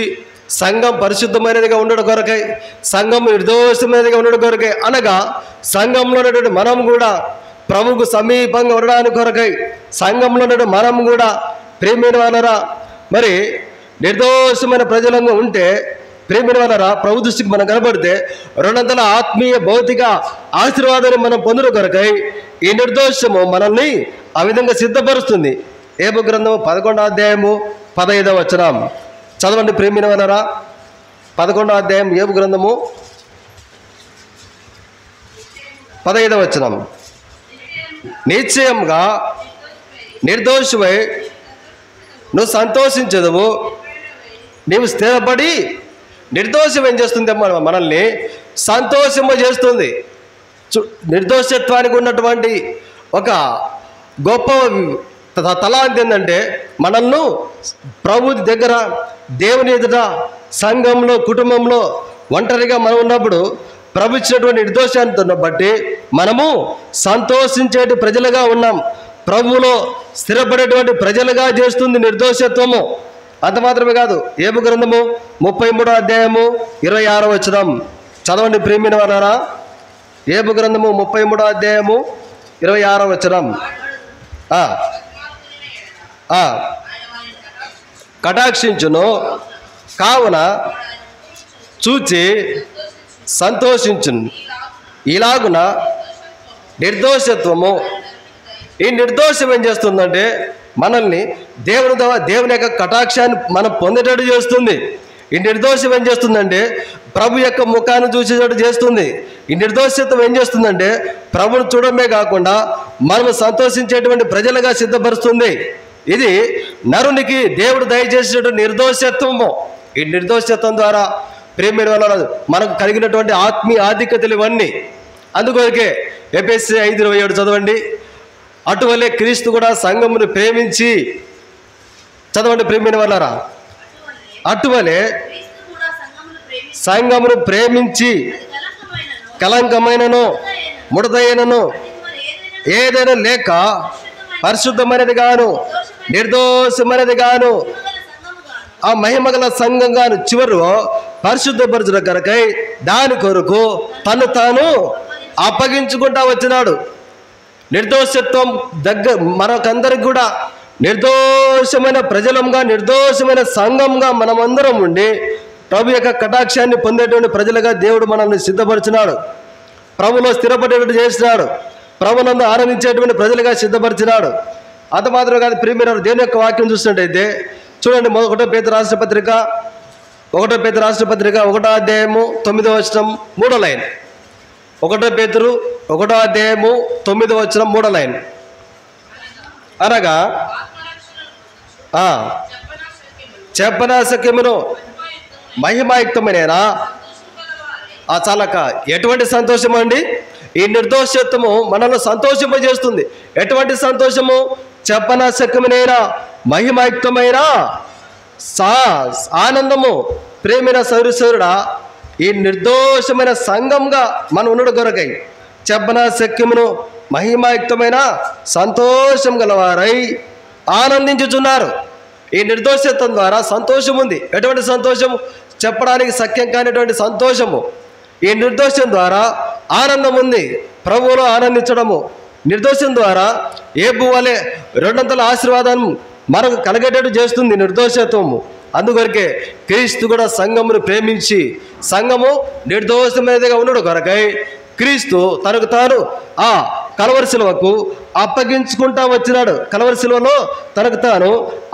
సంఘం పరిశుద్ధమైనదిగా ఉండడం కొరకై, సంఘం నిర్దోషమైనదిగా ఉండడం కొరకై, అనగా సంఘంలో ఉన్నటువంటి మనం కూడా ప్రభువుకు సమీపంగా ఉండడానికి కొరకై, సంఘంలో ఉన్నటువంటి మనం కూడా ప్రేమైన వాళ్ళరా మరి నిర్దోషమైన ప్రజలంగా ఉంటే, ప్రేమైన వాళ్ళరా ప్రభు దృష్టికి మనం కనబడితే 200 ఆత్మీయ భౌతిక ఆశీర్వాదాన్ని మనం పొందుట కొరకై ఈ నిర్దోషము మనల్ని ఆ విధంగా సిద్ధపరుస్తుంది. ఏబు గ్రంథము 11వ అధ్యాయము 15వ వచనం చదవండి ప్రేమైన వాళ్ళరా. 11వ అధ్యాయం ఏబు గ్రంథము 15వ వచనం. నిశ్చయంగా నిర్దోషివై నువ్వు సంతోషించదువు, నీవు స్థిరపడి. నిర్దోషం ఏం చేస్తుంది? మనల్ని సంతోషింప చేస్తుంది. నిర్దోషత్వానికి ఉన్నటువంటి ఒక గొప్ప తలాంతి ఏంటంటే మనల్ని ప్రభు దగ్గర, దేవుని ఎదుట, సంఘంలో, కుటుంబంలో ఒంటరిగా మనం ఉన్నప్పుడు ప్రభు ఇచ్చినటువంటి నిర్దోషాన్ని బట్టి మనము సంతోషించేటి ప్రజలుగా ఉన్నాం. ప్రభువులో స్థిరపడేటువంటి ప్రజలుగా చేస్తుంది నిర్దోషత్వము. అంత మాత్రమే కాదు, ఏబు గ్రంథము 33వ అధ్యాయము 26వ వచనం చదవండి ప్రియమైన వారారా. ఏబు గ్రంథము 33వ అధ్యాయము 26వ వచనం. కటాక్షించును, కావున చూచి సంతోషించును. ఇలాగున నిర్దోషత్వము, ఈ నిర్దోషం ఏం చేస్తుందంటే మనల్ని దేవుని యొక్క కటాక్షాన్ని మనం పొందేటట్టు చేస్తుంది. ఈ నిర్దోషం ఏం చేస్తుందంటే ప్రభు యొక్క ముఖాన్ని చూసేటట్టు చేస్తుంది. ఈ నిర్దోషత్వం ఏం చేస్తుందంటే ప్రభుని చూడడమే కాకుండా మనం సంతోషించేటువంటి ప్రజలుగా సిద్ధపరుస్తుంది. ఇది నరునికి దేవుడు దయచేసేటువంటి నిర్దోషత్వము. ఈ నిర్దోషత్వం ద్వారా ప్రేమైన వల్ల మనకు కలిగినటువంటి ఆత్మీయ ఆధిక్యతలు ఇవన్నీ. అందుకొరకే ఎఫెసీ 5:27 చదవండి. అటువలే క్రీస్తు కూడా సంఘమును ప్రేమించి, చదవండి ప్రేమైన వాళ్ళారా, అటువలే సంఘమును ప్రేమించి కలంకమైనను ముడతైనను ఏదైనా లేక పరిశుద్ధమైనది గాను నిర్దోషమైనది గాను ఆ మహిమగల సంఘం గాను చివరిలో పరిశుద్ధపరచుట కొరకై దాని కొరకు తను తాను అప్పగించుకుంటా వచ్చినాడు. నిర్దోషత్వం మనకందరికి కూడా నిర్దోషమైన ప్రజలంగా, నిర్దోషమైన సంఘంగా మనమందరం ఉండి ప్రభు యొక్క కటాక్షాన్ని పొందేటువంటి ప్రజలుగా దేవుడు మనల్ని సిద్ధపరిచినాడు. ప్రభులో స్థిరపడేటట్టు చేసినాడు. ప్రభునందు ఆనందించేటువంటి ప్రజలుగా సిద్ధపరిచినాడు. అంత మాత్రం కాదు ప్రియమైన దేవుని యొక్క వాక్యం చూసినట్టయితే చూడండి, 1 పేతురు రాసిన పత్రిక 1వ అధ్యాయము 9వ వచనం 3వ లైన్. 1 పేతురు 1వ అధ్యాయము 9వ వచనం 3వ లైన్. అనగా చెప్పనాశక్యమును మహిమాయుక్తమైనరా చాలక ఎటువంటి సంతోషం అండి? ఈ నిర్దోషత్వము మనల్ని సంతోషింపజేస్తుంది. ఎటువంటి సంతోషము? చెప్పనాశక్యమైనరా మహిమాయుక్తమైన ఆనందము. ప్రేమైన సౌరుడా, ఈ నిర్దోషమైన సంఘంగా మనం ఉండడం కొరకై చెప్పనాశక్యమును మహిమాయుక్తమైన సంతోషం గలవారై ఆనందించుచున్నారు. ఈ నిర్దోషత్వం ద్వారా సంతోషం ఉంది. ఎటువంటి సంతోషము? చెప్పడానికి సఖ్యం కానిటువంటి సంతోషము. ఈ నిర్దోషం ద్వారా ఆనందం ఉంది, ప్రభువులో ఆనందించడము. నిర్దోషం ద్వారా ఏబు వలె 200 ఆశీర్వాదం మనకు కలిగేటట్టు చేస్తుంది నిర్దోషత్వము. అందుకొరకే క్రీస్తు కూడా సంఘమును ప్రేమించి సంఘము నిర్దోషమైనదిగా ఉండడు కొరకై క్రీస్తు తనకు తాను ఆ కలవరి శిలువకు అప్పగించుకుంటా వచ్చినాడు. కలవరి శిలువలో తనకు తాను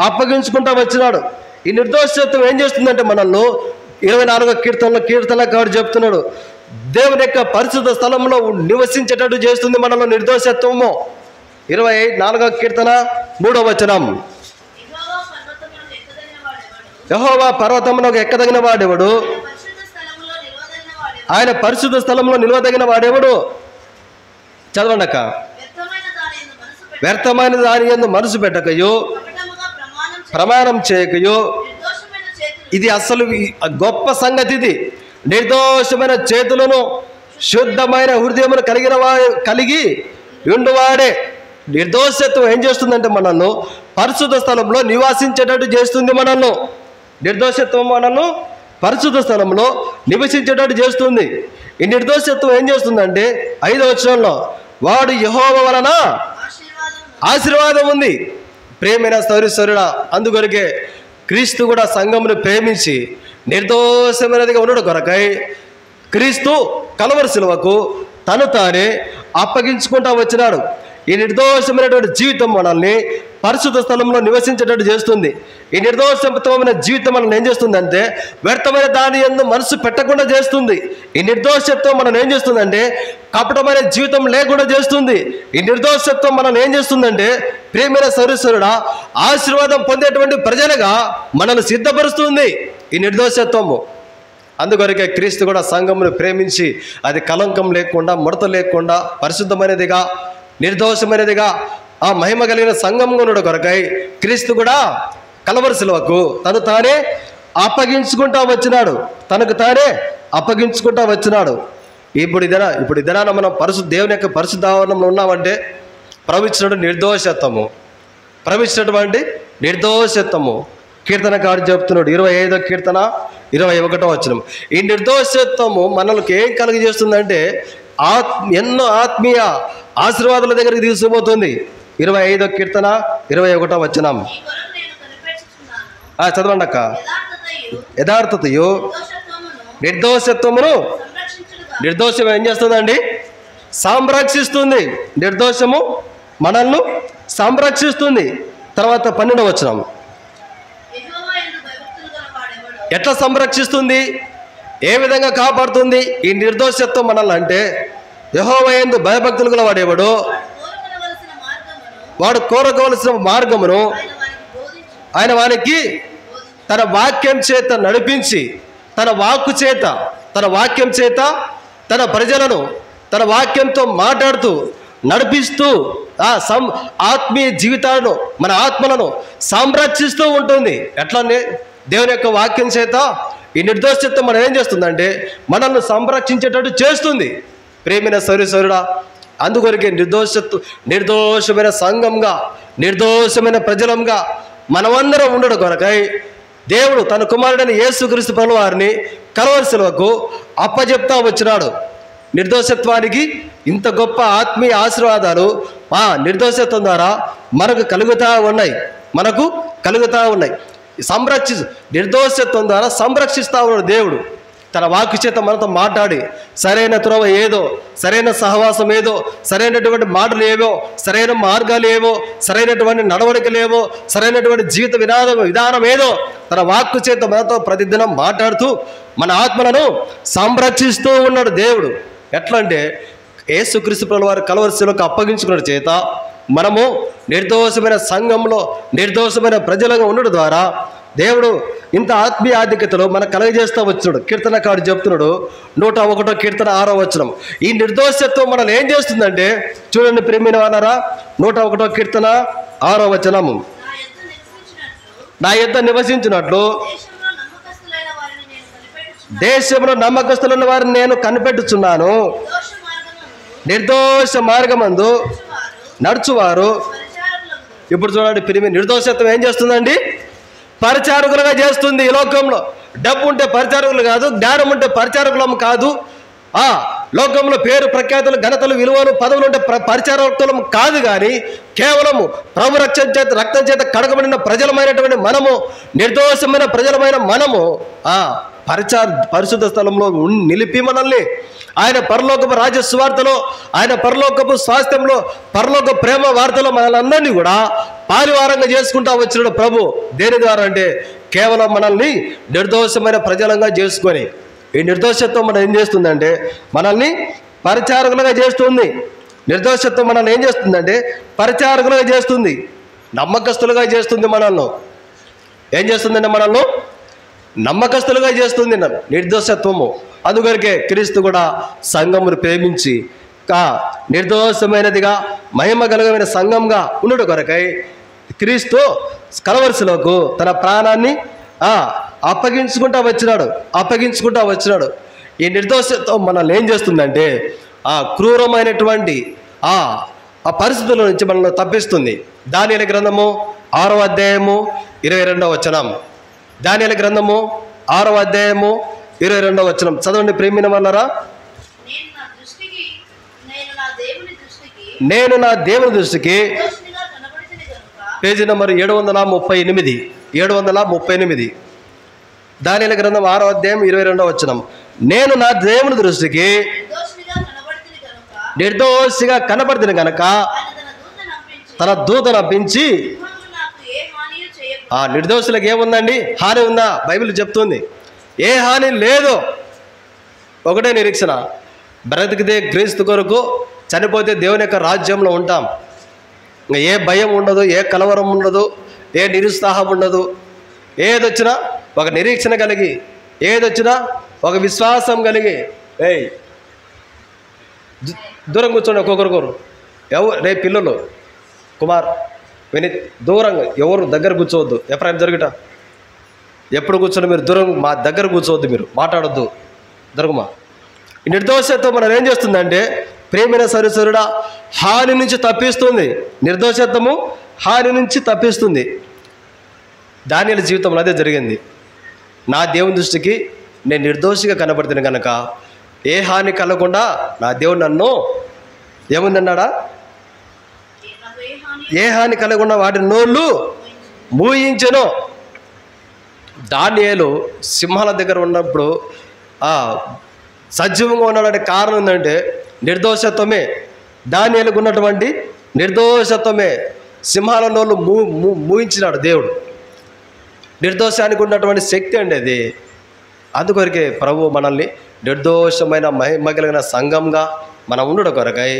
అప్పగించుకుంటా వచ్చినాడు. ఈ నిర్దోషత్వం ఏం చేస్తుందంటే మనల్ని 24వ కీర్తనకాడు చెప్తున్నాడు, దేవుని యొక్క పరిశుద్ధ స్థలంలో నివసించేటట్టు చేస్తుంది మనలో నిర్దోషత్వము. 24వ కీర్తన 3వ వచనం, యెహోవా పర్వతమునకు ఎక్కదగిన వాడెవడు, ఆయన పరిశుద్ధ స్థలంలో నిలవదగిన వాడెవడు. చదవండి అక్క. వ్యర్థమైన దాని యందు మనసు పెట్టకయో, ప్రమాణం చేయకయో. ఇది అసలు గొప్ప సంగతి. ఇది నిర్దోషమైన చేతులను శుద్ధమైన హృదయమును కలిగి ఉండువాడే. నిర్దోషత్వం ఏం చేస్తుందంటే మనల్ని పరిశుద్ధ స్థలంలో నివాసించేటట్టు చేస్తుంది. మనల్ని నిర్దోషత్వం మనల్ని పరిశుద్ధ స్థలంలో నివసించేటట్టు చేస్తుంది. ఈ నిర్దోషత్వం ఏం చేస్తుందంటే 5వ వచనంలో, వాడు యెహోవా వలన ఆశీర్వాదం ఉంది. ప్రేమైన సౌరీశ్వరుడా, అందుకొరకే క్రీస్తు కూడా సంఘమును ప్రేమించి నిర్దోషమైనదిగా ఉండడు కొరకై క్రీస్తు కలవరి శిలువకు తను తానే అప్పగించుకుంటా వచ్చినాడు. ఈ నిర్దోషమైనటువంటి జీవితం మనల్ని పరిశుద్ధ స్థలంలో నివసించేటట్టు చేస్తుంది. ఈ నిర్దోషమైన జీవితం మనల్ని ఏం చేస్తుందంటే వ్యర్థమైన దాని యందు మనసు పెట్టకుండా చేస్తుంది. ఈ నిర్దోషత్వం మనల్ని ఏం చేస్తుందంటే కపటమైన జీవితం లేకుండా చేస్తుంది. ఈ నిర్దోషత్వం మనల్ని ఏం చేస్తుందంటే ప్రేమైన సౌరీశ్వరుడా ఆశీర్వాదం పొందేటువంటి ప్రజలుగా మనల్ని సిద్ధపరుస్తుంది ఈ నిర్దోషత్వము. అందుకొరకే క్రీస్తు కూడా సంఘమును ప్రేమించి అది కలంకం లేకుండా, ముడత లేకుండా, పరిశుద్ధమైనదిగా, నిర్దోషమైనదిగా, ఆ మహిమ కలిగిన సంఘంగా ఉండడు కొరకై క్రీస్తు కూడా కలవరి శిలువకు తను తానే అప్పగించుకుంటా వచ్చినాడు. తనకు తానే అప్పగించుకుంటా వచ్చినాడు. ఇప్పుడు ఇదనా మనం దేవుని యొక్క పరిశుద్ధ ఆవరణంలో ఉన్నామంటే ప్రవచించినటువంటి నిర్దోషత్వము కీర్తనకారు చెప్తున్నాడు. 25వ కీర్తన 21వ వచనం. ఈ నిర్దోషత్వము మనల్కి ఏం కలిగజేస్తుందంటే ఎన్నో ఆత్మీయ ఆశీర్వాదాల దగ్గరికి తీసుకుపోతుంది. 25వ కీర్తన 21వ వచనం చదవండి అక్క. యథార్థతయు నిర్దోషత్వమును, నిర్దోషం ఏం చేస్తుందండి? సంరక్షిస్తుంది. నిర్దోషము మనల్ని సంరక్షిస్తుంది. తర్వాత 12వ వచనం, ఎట్లా సంరక్షిస్తుంది, ఏ విధంగా కాపాడుతుంది ఈ నిర్దోషత్వం మనల్ని అంటే యెహోవా యందు భయభక్తులు గల వాడేవాడు, వాడు కోరుకోవలసిన మార్గమును ఆయన వానికి తన వాక్యం చేత నడిపించి, తన వాక్యం చేత తన ప్రజలను తన వాక్యంతో మాట్లాడుతూ నడిపిస్తూ ఆత్మీయ జీవితాలను, మన ఆత్మలను సంరక్షిస్తూ ఉంటుంది. ఎట్లనే దేవుని యొక్క వాక్యం చేత ఈ నిర్దోషత్వం మనం ఏం చేస్తుందంటే మనల్ని సంరక్షించేటట్టు చేస్తుంది. ప్రేమైన సౌరీశ్వరుడా, అందుకొరకే నిర్దోషమైన సంఘంగా, నిర్దోషమైన ప్రజలంగా మనమందరం ఉండడం కొరకై దేవుడు తన కుమారుడైన యేసుక్రీస్తు ప్రభువు వారిని కలవరి శిలువకు అప్పచెప్తా వచ్చినాడు. నిర్దోషత్వానికి ఇంత గొప్ప ఆత్మీయ ఆశీర్వాదాలు నిర్దోషత్వం ద్వారా మనకు కలుగుతూ ఉన్నాయి. నిర్దోషత్వం ద్వారా సంరక్షిస్తూ ఉన్నాడు దేవుడు. తన వాక్కు చేత మనతో మాట్లాడి సరైన త్రోవ ఏదో, సరైన సహవాసం ఏదో, సరైనటువంటి మాటలు ఏవో, సరైన మార్గాలు ఏవో, సరైనటువంటి నడవడికలు ఏవో, సరైనటువంటి జీవిత విధానం ఏదో తన వాక్కు చేత మనతో ప్రతిదినం మాట్లాడుతూ మన ఆత్మలను సంరక్షిస్తూ ఉన్నాడు దేవుడు. ఎట్లా అంటే యేసుక్రీస్తు ప్రభువు వారి కలవరి శిలువకు అప్పగించుకున్న చేత మనము నిర్దోషమైన సంఘంలో నిర్దోషమైన ప్రజలుగా ఉండడం ద్వారా దేవుడు ఇంత ఆత్మీయ ఆధిక్యతలో మనకు కలగజేస్తూ వచ్చాడు. కీర్తనకాడు చెప్తున్నాడు 101వ కీర్తన 6వ వచనం. ఈ నిర్దోషత్వం మనల్ని ఏం చేస్తుందంటే చూడండి ప్రేమిన వానరా, 101వ కీర్తన 6వ వచనము, నా యొద్ద నివసించినట్లు దేశంలో నమ్మకస్తులైన వారిని నేను కనిపెట్టుచున్నాను. నిర్దోష మార్గమందు నడుచువారు. ఇప్పుడు చూడండి ప్రేమి, నిర్దోషత్వం ఏం చేస్తుందండి? పరిచారకులుగా చేస్తుంది. ఈ లోకంలో డబ్బు ఉంటే పరిచారకులు కాదు, జ్ఞానం ఉంటే పరిచారకులం కాదు, లోకంలో పేరు ప్రఖ్యాతులు ఘనతలు విలువలు పదవులు ఉంటే పరిచారకులం కాదు, కానీ కేవలము ప్రభు రక్తం చేత కడగబడిన ప్రజలమైనటువంటి మనము, నిర్దోషమైన ప్రజలమైన మనము పరిశుద్ధ స్థలంలో నిలిపి మనల్ని ఆయన పరలోకపు రాజ్య సువార్తలో, ఆయన పరలోకపు స్వాస్థ్యంలో, పరలోక ప్రేమ వార్తలో మనల్ని కూడా పాలివారంగా చేసుకుంటా వచ్చినాడు ప్రభు. దేని ద్వారా అంటే కేవలం మనల్ని నిర్దోషమైన ప్రజలంగా చేసుకొని, ఈ నిర్దోషత్వం మనం ఏం చేస్తుందంటే మనల్ని పరిచారకులుగా చేస్తుంది. నిర్దోషత్వం మనల్ని ఏం చేస్తుందంటే పరిచారకులుగా చేస్తుంది, నమ్మకస్తులుగా చేస్తుంది. మనల్ని ఏం చేస్తుందంటే మనల్ని నమ్మకస్తులుగా చేస్తుంది నిర్దోషత్వము. అందుకొరకే క్రీస్తు కూడా సంఘమును ప్రేమించి నిర్దోషమైనదిగా మహిమ కలిగిన సంఘంగా ఉండడం కొరకై క్రీస్తు కలవరిశిలోకు తన ప్రాణాన్ని అప్పగించుకుంటా వచ్చినాడు. ఈ నిర్దోషత్వం మనల్ని ఏం చేస్తుందంటే క్రూరమైనటువంటి ఆ పరిస్థితుల నుంచి మనల్ని తప్పిస్తుంది. దానియేలు గ్రంథము 6వ అధ్యాయము 22వ వచనం. దానియేలు గ్రంథము 6వ అధ్యాయము 22వ వచనం చదవండి ప్రేమిన వాళ్ళరా. నేను నా దేవుని దృష్టికి పేజీ నెంబర్ 738. దానియేలు గ్రంథం 6వ అధ్యాయం 22వ వచనం. నేను నా దేవుని దృష్టికి నిర్దోషిగా కనబడుతుంది కనుక తన దూతను పంపించి నిర్దోషులకు ఏముందండి? హాని ఉందా? బైబిల్ చెప్తుంది ఏ హాని లేదు. ఒకటే నిరీక్షణ, బ్రతికితే క్రీస్తు కొరకు, చనిపోతే దేవుని యొక్క రాజ్యంలో ఉంటాం. ఇంకా ఏ భయం ఉండదు, ఏ కలవరం ఉండదు, ఏ నిరుత్సాహం ఉండదు. ఏదొచ్చినా ఒక నిరీక్షణ కలిగి, ఏదొచ్చినా ఒక విశ్వాసం కలిగి. దూరం కూర్చోండి ఒక్కొక్కరు. రే పిల్లలు, కుమార్, వినీత్, దూరంగా ఎవరు దగ్గర కూర్చోవద్దు. ఎప్పుడైనా జరుగుట ఎప్పుడు కూర్చొని మీరు దూరం, మా దగ్గర కూర్చోవద్దు, మీరు మాట్లాడొద్దు, దొరకమా. ఈ నిర్దోషత్వం మనం ఏం చేస్తుందంటే ప్రేమైన సరిసరుడా హాని నుంచి తప్పిస్తుంది. నిర్దోషత్వము హాని నుంచి తప్పిస్తుంది. దానియేలు జీవితంలో అదే జరిగింది. నా దేవుని దృష్టికి నేను నిర్దోషిగా కనబడుతున్నాను కనుక ఏ హాని కలగకుండా నా దేవుడు నన్ను ఏముందన్నాడా? ఏ హాని కలగకుండా వాటి నోళ్ళు మూయించెను. దానియేలు సింహాల దగ్గర ఉన్నప్పుడు సజీవంగా ఉన్నాడంటే కారణం ఏంటంటే నిర్దోషత్వమే. దానియేలుకు ఉన్నటువంటి నిర్దోషత్వమే. సింహాల నోళ్ళు మూయించినాడు దేవుడు. నిర్దోషానికి ఉన్నటువంటి శక్తి అండి అది. అందుకొరకే ప్రభు మనల్ని నిర్దోషమైన మహిమ కలిగిన సంఘంగా మనం ఉండడం కొరకై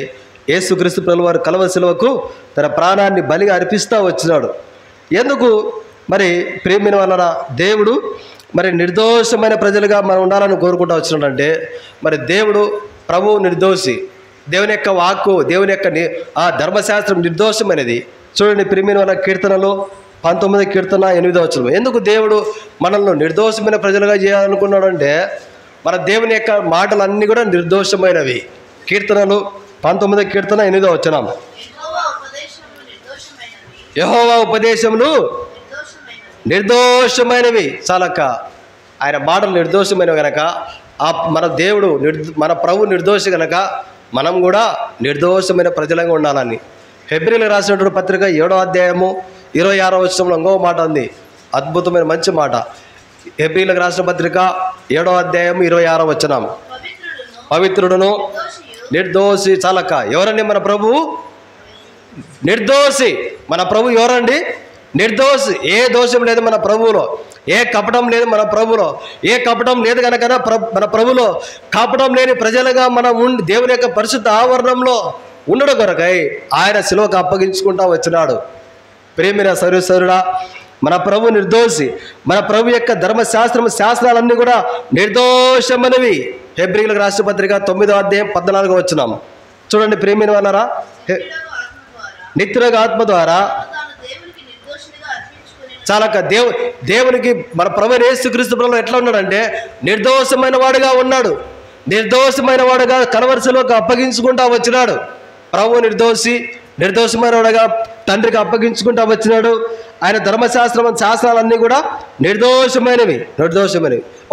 యేసుక్రీస్తు ప్రభువు వారు కలవరి శిలువకు తన ప్రాణాన్ని బలిగా అర్పిస్తూ వచ్చినాడు. ఎందుకు మరి ప్రేమిన వలన దేవుడు మరి నిర్దోషమైన ప్రజలుగా మనం ఉండాలని కోరుకుంటూ వచ్చినాడంటే మరి దేవుడు ప్రభువు నిర్దోషి. దేవుని యొక్క వాక్కు, దేవుని యొక్క ధర్మశాస్త్రం నిర్దోషమైనది. చూడండి ప్రేమిన వలన కీర్తనలో 19వ కీర్తన 8వ వచనం. ఎందుకు దేవుడు మనల్ని నిర్దోషమైన ప్రజలుగా చేయాలనుకున్నాడు అంటే మన దేవుని యొక్క మాటలన్నీ కూడా నిర్దోషమైనవి. కీర్తనలు 19వ కీర్తన 8వ వచనం. యెహోవా ఉపదేశములు నిర్దోషమైనవి. చాలక్క ఆయన మాటలు నిర్దోషమైనవి కనుక మన దేవుడు మన ప్రభు నిర్దోషి కనుక మనం కూడా నిర్దోషమైన ప్రజలంగా ఉండాలని హెబ్రీలకు రాసినటువంటి పత్రిక 7వ అధ్యాయము 26వ వచనంలో ఇంకో మాట ఉంది, అద్భుతమైన మంచి మాట. హెబ్రీలకు రాసిన పత్రిక 7వ అధ్యాయం 26వ వచనం. పవిత్రుడును నిర్దోషి. చాలక్క ఎవరండి? మన ప్రభువు నిర్దోషి. మన ప్రభు ఎవరండి? నిర్దోషి. ఏ దోషం లేదు మన ప్రభువులో, ఏ కపటం లేదు మన ప్రభులో. ఏ కపటం లేదు కనుక మన ప్రభులో కపటం లేని ప్రజలుగా మనం దేవుని యొక్క పరిశుద్ధ ఆవరణంలో ఉండడం కొరకై ఆయన శిలువకు అప్పగించుకుంటా వచ్చినాడు. ప్రేమిన సర్వేశ్వరుడా మన ప్రభు నిర్దోషి. మన ప్రభు యొక్క ధర్మశాస్త్రం శాస్త్రాలన్నీ కూడా నిర్దోషమైనవి. హెబ్రీలకు రాసిన పత్రిక 9వ అధ్యాయం 14వ వచనం. చూడండి ప్రేమిన వాళ్ళరా, నిత్యుల ఆత్మ ద్వారా చాలక దేవునికి మన ప్రభు యేసుక్రీస్తు ప్రభువు ఎట్లా ఉన్నాడంటే నిర్దోషమైన వాడుగా ఉన్నాడు. నిర్దోషమైన వాడుగా కలవరి శిలువకు అప్పగించుకుంటా వచ్చినాడు. ప్రభు నిర్దోషమైన వాడుగా తండ్రికి అప్పగించుకుంటా వచ్చినాడు. ఆయన శాస్త్రాలన్నీ కూడా నిర్దోషమైనవి.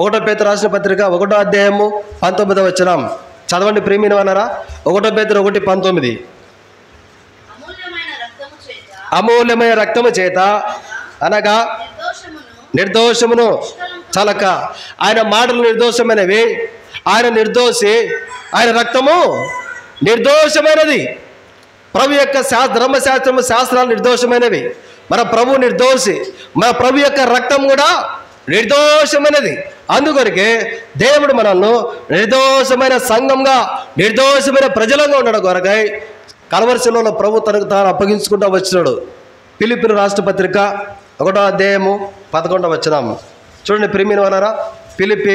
1 పేతురు రాసిన పత్రిక 1వ అధ్యాయము 19వ వచనం. చదవండి ప్రేమిన వాళ్ళరా. 1 పేతురు 1:19. అమూల్యమైన రక్తము చేత అనగా నిర్దోషమును చలక. ఆయన మాటలు నిర్దోషమైనవి, ఆయన నిర్దోషి, ఆయన రక్తము నిర్దోషమైనది. ప్రభు యొక్క ధర్మశాస్త్రము శాస్త్రాలు నిర్దోషమైనవి. మన ప్రభు నిర్దోషి, మన ప్రభు యొక్క రక్తం కూడా నిర్దోషమైనది. అందుకొరకే దేవుడు మనల్ని నిర్దోషమైన సంఘంగా, నిర్దోషమైన ప్రజలంగా ఉండడం కొరకై కలవరిశిలలో ప్రభు తనకు తాను అప్పగించుకుంటూ వచ్చినాడు. ఫిలిప్పీయుల రాష్ట్ర పత్రిక 1వ అధ్యాయము 11వ వచనం చూడండి ప్రియమైన వారరా. ఫిలిప్పీ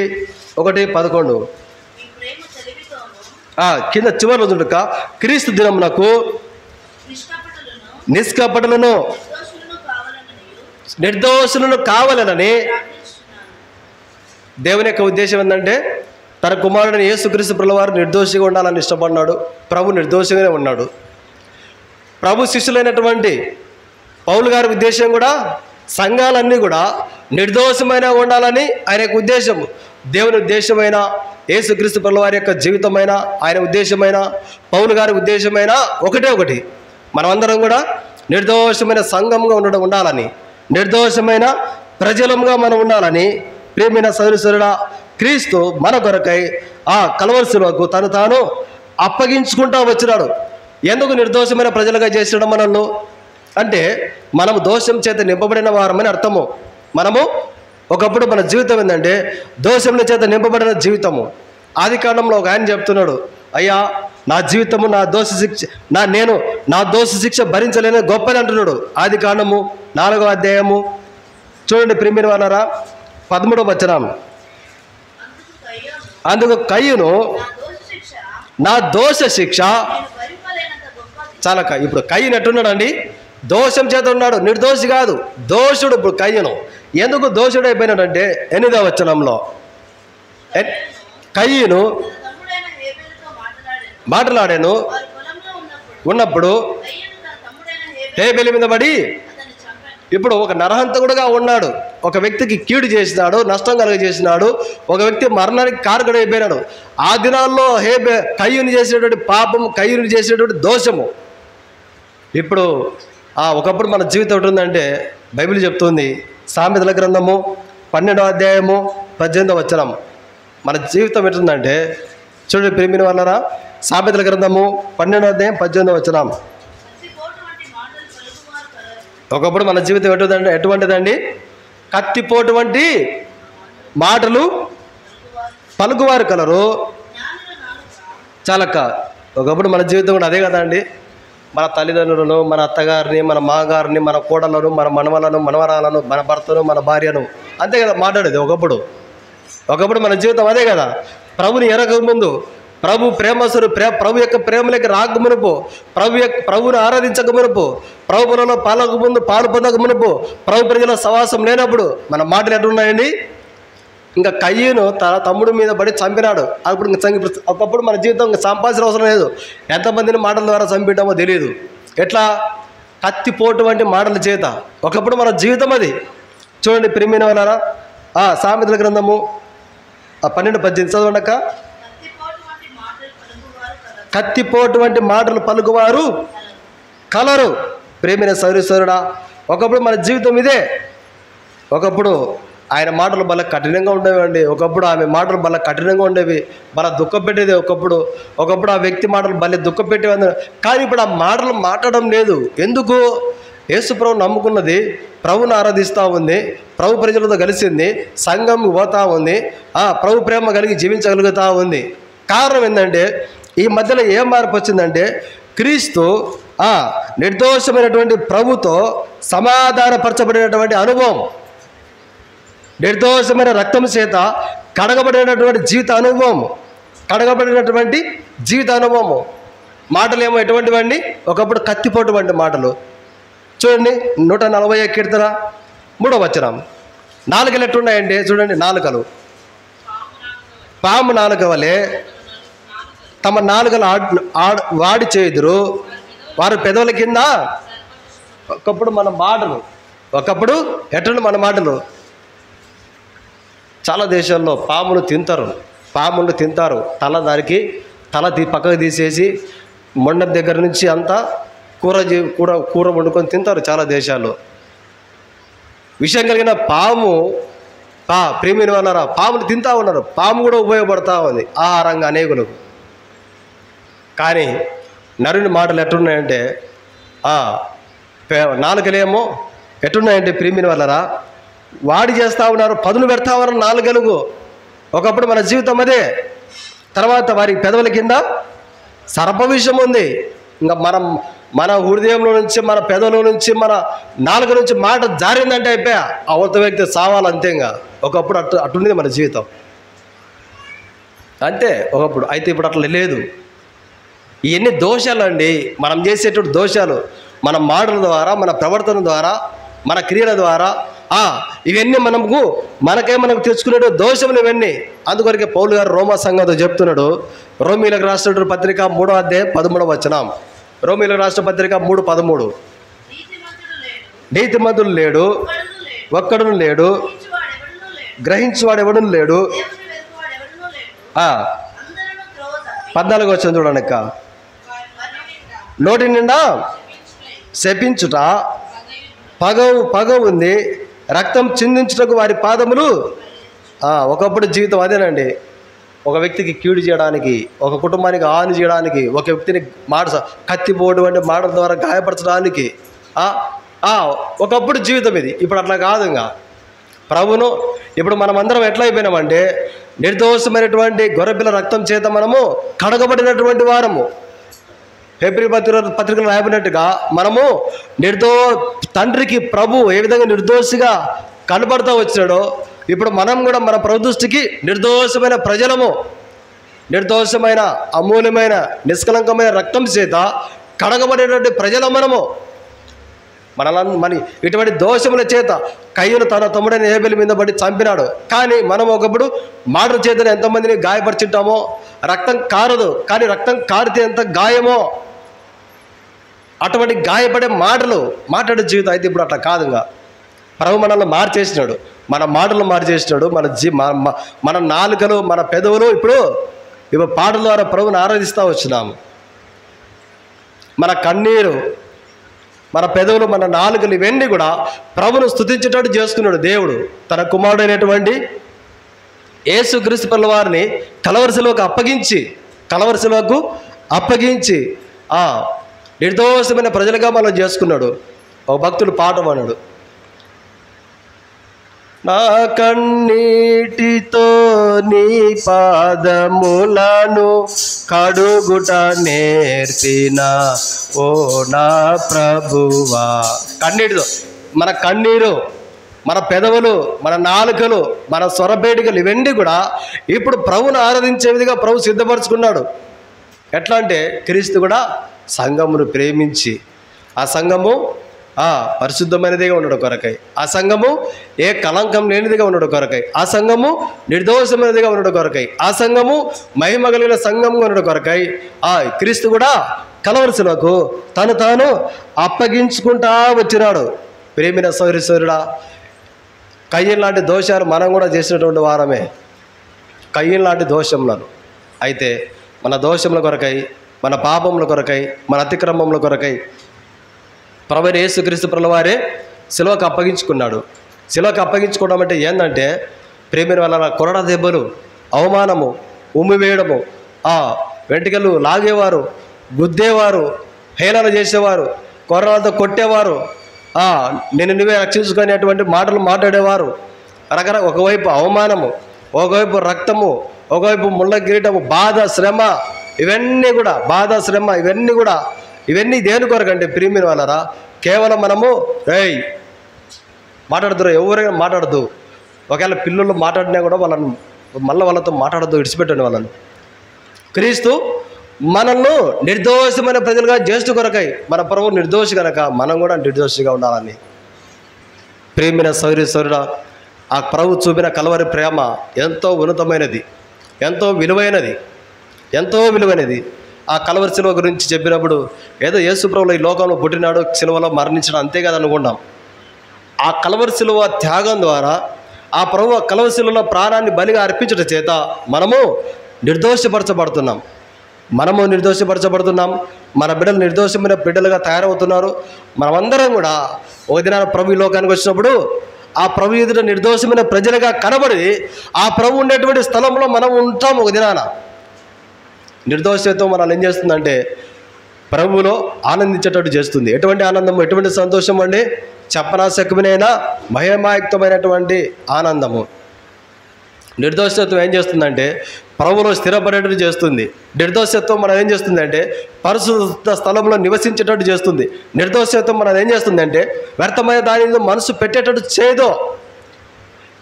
1:11. కింద చివరి రోజుక క్రీస్తు దినమునకు నిష్కపటులను నిర్దోషులను కావాలనని దేవుని యొక్క ఉద్దేశం ఏంటంటే తన కుమారుడిని యేసుక్రీస్తు ప్రభువారు నిర్దోషిగా ఉండాలని ఇష్టపడినాడు. ప్రభు నిర్దోషిగానే ఉన్నాడు. ప్రభు శిష్యులైనటువంటి పౌలు గారి ఉద్దేశం కూడా సంఘాలన్నీ కూడా నిర్దోషమైన ఉండాలని ఆయన యొక్క ఉద్దేశం. దేవుని ఉద్దేశమైన, యేసుక్రీస్తు ప్రభువారి యొక్క జీవితమైన, ఆయన ఉద్దేశమైన, పౌలు గారి ఉద్దేశమైన ఒకటి. మనమందరం కూడా నిర్దోషమైన సంఘంగా ఉండాలని, నిర్దోషమైన ప్రజలంగా మనం ఉండాలని ప్రియమైన సహోదరుడా క్రీస్తు మన కొరకై ఆ కలవరిశిలకు తను తాను అప్పగించుకుంటూ వచ్చినాడు. ఎందుకు నిర్దోషమైన ప్రజలుగా చేసినాడు మనల్ని అంటే, మనము దోషం చేత నింపబడిన వారమని అర్థము. మనము ఒకప్పుడు మన జీవితం ఏంటంటే దోషముల చేత నింపబడిన జీవితము. ఆదికాండంలో ఒక ఆయన చెప్తున్నాడు, అయ్యా నా జీవితము నా దోష శిక్ష భరించలేని గొప్పని అంటున్నాడు. ఆదికాండము 4వ అధ్యాయము చూడండి ప్రియమైన వారరా 13వ వచనం. అందుకు కయ్యూను నా దోష శిక్ష చాలక. ఇప్పుడు కయ్యూను ఎట్టున్నాడండి? దోషం చేత ఉన్నాడు, నిర్దోషి కాదు, దోషుడు. ఇప్పుడు కయ్యూను ఎందుకు దోషుడు అయిపోయినాడంటే 8వ వచనంలో కయ్యూను మాట్లాడాను ఉన్నప్పుడు హేబెలు మీద పడి. ఇప్పుడు ఒక నరహంతకుడుగా ఉన్నాడు, ఒక వ్యక్తికి కీడు చేసినాడు, నష్టం కలుగజేసినాడు, ఒక వ్యక్తి మరణానికి కారకుడు అయిపోయినాడు. ఆ దినాల్లో కయ్యూను చేసేటువంటి పాపం, కయ్యూను చేసేటువంటి దోషము. ఇప్పుడు ఒకప్పుడు మన జీవితం ఉంటుందంటే బైబిల్ చెప్తుంది, సామెతల గ్రంథము 12వ అధ్యాయము 18వ వచనం. మన జీవితం ఎట్లుందంటే చూడండి ప్రియమైన వాళ్ళరా, సామెతల గ్రంథము 12వ అధ్యాయం 18వ వచనం. ఒకప్పుడు మన జీవితం ఎటువంటిదండి? కత్తిపోటు వంటి మాటలు పలుకువారు కలరు చాలక. ఒకప్పుడు మన జీవితం కూడా అదే కదా అండి. మన తల్లిదండ్రులను, మన అత్తగారిని, మన మాగారిని, మన కోడలను, మన మనవలను, మనవరాలను, మన భర్తను, మన భార్యను అంతే కదా మాట్లాడేది ఒకప్పుడు. మన జీవితం అదే కదా. ప్రభుని ఎరగక ముందు, ప్రభు ప్రేమసురు ప్రభు యొక్క ప్రేమలోకి రాక మునుపు, ప్రభుని ఆరాధించక మునుపు, ప్రభు పొలంలో పాలు పొందక మునుపు, ప్రభు ప్రజల సవాసం లేనప్పుడు మన మాటలు ఎట్లున్నాయండి? ఇంకా కయ్యూను తన తమ్ముడి మీద పడి చంపినాడు. అప్పుడు ఒకప్పుడు మన జీవితం సంపాదించిన అవసరం లేదు. ఎంతమందిని మాటల ద్వారా చంపిటామో తెలియదు. ఎట్లా? కత్తిపోటు వంటి మాటల చేత. ఒకప్పుడు మన జీవితం అది. చూడండి ప్రియమైన వాళ్ళారా, సామెతల గ్రంథము 12:18 చదవండక. కత్తిపోటు వంటి మాటలు పలుకువారు కలరు. ప్రేమైన సౌరీశ్వరుడా, ఒకప్పుడు మన జీవితం ఇదే. ఒకప్పుడు ఆయన మాటలు బల కఠినంగా ఉండేవండి. ఒకప్పుడు ఆమె మాటలు బల కఠినంగా ఉండేవి, బల దుఃఖం పెట్టేది. ఒకప్పుడు ఆ వ్యక్తి మాటలు భలే దుఃఖం పెట్టేవి. కానీ ఇప్పుడు ఆ మాటలు మాట్లాడడం లేదు. ఎందుకు? యేసు ప్రభువు నమ్ముకున్నది, ప్రభుని ఆరాధిస్తూ ఉంది, ప్రభు ప్రజలతో కలిసింది, సంఘం పోతూ ఉంది, ప్రభు ప్రేమ కలిగి జీవించగలుగుతూ ఉంది. కారణం ఏంటంటే ఈ మధ్యలో ఏం మార్పు వచ్చిందంటే, క్రీస్తు నిర్దోషమైనటువంటి ప్రభుతో సమాధానపరచబడినటువంటి అనుభవం, నిర్దోషమైన రక్తం చేత కడగబడినటువంటి జీవిత అనుభవం. మాటలు ఏమో ఎటువంటివండి? ఒకప్పుడు కత్తిపోటు వంటి మాటలు. చూడండి 140 కీర్తన 3వ వచనం. నాలుకలు ఎట్టున్నాయంటే చూడండి, నాలుకలు పాము నాలుక వలె తమ నాలుకలు వాడి చేయుదురు, వారు పెదవుల కింద. ఒకప్పుడు మన మాటలు, ఒకప్పుడు ఎట్లా మన మాటలు. చాలా దేశాల్లో పాములు తింటారు, తల దానికి తల పక్కకు తీసేసి మొండం దగ్గర నుంచి అంతా కూర వండుకొని తింటారు చాలా దేశాల్లో. విషయం కలిగిన పాము ప్రేమిని వాళ్ళరా పాముని తింటా ఉన్నారు. పాము కూడా ఉపయోగపడతా ఉంది ఆహారంగా అనేకులకు. కానీ నరుని మాటలు ఎట్టున్నాయంటే నాలుకలేమో ఎట్టున్నాయంటే ప్రేమిని వాళ్ళరా వాడి చేస్తూ ఉన్నారు, పదులు పెడతా ఉన్నారు నాలుగలుగు. ఒకప్పుడు మన జీవితం అదే. తర్వాత వారి పెదవుల కింద సర్ప విషం ఉంది. ఇంకా మన హృదయంలో నుంచి, మన పెదవుల నుంచి, మన నాలుక నుంచి మాట జారిందంటే అయిపోయా అవతల వ్యక్తి సావాలంతే. ఇంకా ఒకప్పుడు అట్టుండేది మన జీవితం అంతే ఒకప్పుడు. అయితే ఇప్పుడు అట్లా లేదు. ఇవన్నీ దోషాలు అండి, మనం చేసేటువంటి దోషాలు. మన మాటల ద్వారా, మన ప్రవర్తన ద్వారా, మన క్రియల ద్వారా ఇవన్నీ మనకు తెచ్చుకునే దోషములు ఇవన్నీ. అందుకొరకే పౌలు గారు రోమా సంఘంతో చెప్తున్నాడు. రోమీలకు రాష్ట్ర పత్రిక 3వ అధ్యాయం 13వ వచనం. రోమీలకు రాష్ట్ర పత్రిక 3:13. నీతిమంతుడు లేడు, ఒక్కడును లేడు, గ్రహించువాడు ఎవడును లేడు. 14వ వచనం చూడండి అక్క. నోటి నిండా శపించుట, పగ ఉంది, రక్తం చిందించుటకు వారి పాదములు. ఒకప్పుడు జీవితం అదేనండి. ఒక వ్యక్తికి కీడు చేయడానికి, ఒక కుటుంబానికి హాని చేయడానికి, ఒక వ్యక్తిని కత్తిపోటు వంటి మాటల ద్వారా గాయపరచడానికి ఒకప్పుడు జీవితం ఇది. ఇప్పుడు అట్లా కాదు. ఇంకా ప్రభును ఇప్పుడు మనమందరం ఎట్లా అయిపోయినామంటే నిర్దోషమైనటువంటి గొర్రెపిల్ల రక్తం చేత మనము కడగబడినటువంటి వారము. హెబ్రీ పత్రికలు రాయబడినట్టుగా మనము తండ్రికి ప్రభు ఏ విధంగా నిర్దోషిగా కనబడుతూ వచ్చినాడో ఇప్పుడు మనం కూడా మన ప్రభు దృష్టికి నిర్దోషమైన ప్రజలము. నిర్దోషమైన అమూల్యమైన నిష్కలంకమైన రక్తం చేత కడగబడినటువంటి ప్రజల మనము. మన ఇటువంటి దోషముల చేత కయ్యను తన తమ్ముడైన హేబెలు మీద పడి చంపినాడు. కానీ మనం ఒకప్పుడు మాటల చేతనే ఎంతమందిని గాయపరిచింటామో. రక్తం కారదు, కానీ రక్తం కారితే ఎంత గాయమో. అటువంటి గాయపడే మాట్లాడే జీవితం. అయితే ఇప్పుడు అట్లా కాదు. ఇంకా ప్రభు మనల్ని మార్చేసినాడు, మన మాటలు మార్చేసినాడు. మన నాలుకలు, మన పెదవులు ఇప్పుడు పాటల ద్వారా ప్రభుని ఆరాధిస్తూ వచ్చినాము. మన కన్నీరు, మన పెదవులు, మన నాలుకలు ఇవన్నీ కూడా ప్రభును స్తుతించేటట్టు చేసుకున్నాడు దేవుడు. తన కుమారుడైనటువంటి యేసుక్రీస్తు పిల్ల వారిని కలవరసలోకి అప్పగించి నిర్దోషమైన ప్రజలుగా మనం చేసుకున్నాడు. ఒక భక్తుడు పాట అన్నాడు, నా కన్నీటితో నీ పాదములను కడుగుట నేర్పిన ఓ నా ప్రభువా. కన్నీటితో మన కన్నీరు, మన పెదవులు, మన నాలుకలు, మన స్వరపేటికలు ఇవన్నీ కూడా ఇప్పుడు ప్రభుని ఆరాధించే విధంగా ప్రభు సిద్ధపరచుకున్నాడు. ఎట్లా అంటే క్రీస్తు కూడా సంఘమును ప్రేమించి, ఆ సంఘము పరిశుద్ధమైనదిగా ఉండడం కొరకై, ఆ సంఘము ఏ కళంకం లేనిదిగా ఉండడం కొరకై, ఆ సంఘము నిర్దోషమైనదిగా ఉండడం కొరకై, ఆ సంఘము మహిమ కలిగిన సంఘంగా ఉండడం కొరకై క్రీస్తు కూడా కలవరసలకు తాను అప్పగించుకుంటా వచ్చినాడు. ప్రేమిన సౌరీశ్వరుడా, కయ్యం లాంటి దోషాలు మనం కూడా చేసినటువంటి వారమే. కయ్యం లాంటి దోషములను. అయితే మన దోషముల కొరకై, మన పాపముల కొరకై, మన అతిక్రమముల కొరకై ప్రభువైన యేసుక్రీస్తు ప్రభువారే శిలువకు అప్పగించుకున్నాడు. శిలువకు అప్పగించుకోవడం అంటే ఏంటంటే ప్రేమిన వల్ల కొరడ దెబ్బలు, అవమానము, ఉమ్మివేయడము, వెంట్రుకలు లాగేవారు, గుద్దేవారు, హేళన చేసేవారు, కొర్రలతో కొట్టేవారు, నేను నువ్వే రక్షించుకునేటువంటి మాటలు మాట్లాడేవారు. ఒకవైపు అవమానము, ఒకవైపు రక్తము, ఒకవైపు ముళ్ళ కిరీటము, బాధ, శ్రమ, ఇవన్నీ కూడా ఇవన్నీ దేని కొరకంటే ప్రియమైన వాళ్ళరా కేవలం మనము మాట్లాడుతున్నారు. ఎవరైనా మాట్లాడద్దు. ఒకవేళ పిల్లలు మాట్లాడినా కూడా వాళ్ళతో మాట్లాడద్దు, విడిచిపెట్టండి వాళ్ళని. క్రీస్తు మనల్ని నిర్దోషమైన ప్రజలుగా చేస్తూ కొరకై, మన ప్రభు నిర్దోషి కనుక మనం కూడా నిర్దోషిగా ఉండాలని. ప్రియమైన సౌరీశ్వరుడా, ఆ ప్రభు చూపిన కలవరి ప్రేమ ఎంతో ఉన్నతమైనది, ఎంతో విలువైనది. ఆ కలవరి శిలువ గురించి చెప్పినప్పుడు ఏదో యేసు ప్రభువు ఈ లోకంలో పుట్టినాడు, శిలువలో మరణించడం అంతే కదా అనుకున్నాం. ఆ కలవరి శిలువ త్యాగం ద్వారా ఆ ప్రభు కలవరి శిలువలో ప్రాణాన్ని బలిగా అర్పించడం చేత మనము నిర్దోషపరచబడుతున్నాం. మనము నిర్దోషపరచబడుతున్నాం, మన బిడ్డలు నిర్దోషమైన బిడ్డలుగా తయారవుతున్నారు. మనమందరం కూడా ఒక దినాన ప్రభు ఈ లోకానికి వచ్చినప్పుడు ఆ ప్రభు ఎదుట నిర్దోషమైన ప్రజలుగా కనబడి ఆ ప్రభు ఉండేటువంటి స్థలంలో మనం ఉంటాం. ఒక దినాన నిర్దోషత్వం మనల్ని ఏం చేస్తుందంటే ప్రభువులో ఆనందించేటట్టు చేస్తుంది. ఎటువంటి ఆనందము, ఎటువంటి సంతోషం అండి? చెప్పనాశక్యమైన మహిమాయుక్తమైనటువంటి ఆనందము. నిర్దోషత్వం ఏం చేస్తుందంటే ప్రభువులో స్థిరపడేటట్టు చేస్తుంది. నిర్దోషత్వం మనం ఏం చేస్తుందంటే పరిశుద్ధ స్థలంలో నివసించేటట్టు చేస్తుంది. నిర్దోషత్వం మనం ఏం చేస్తుందంటే వ్యర్థమైన దాని మనసు పెట్టేటట్టు చేయదు,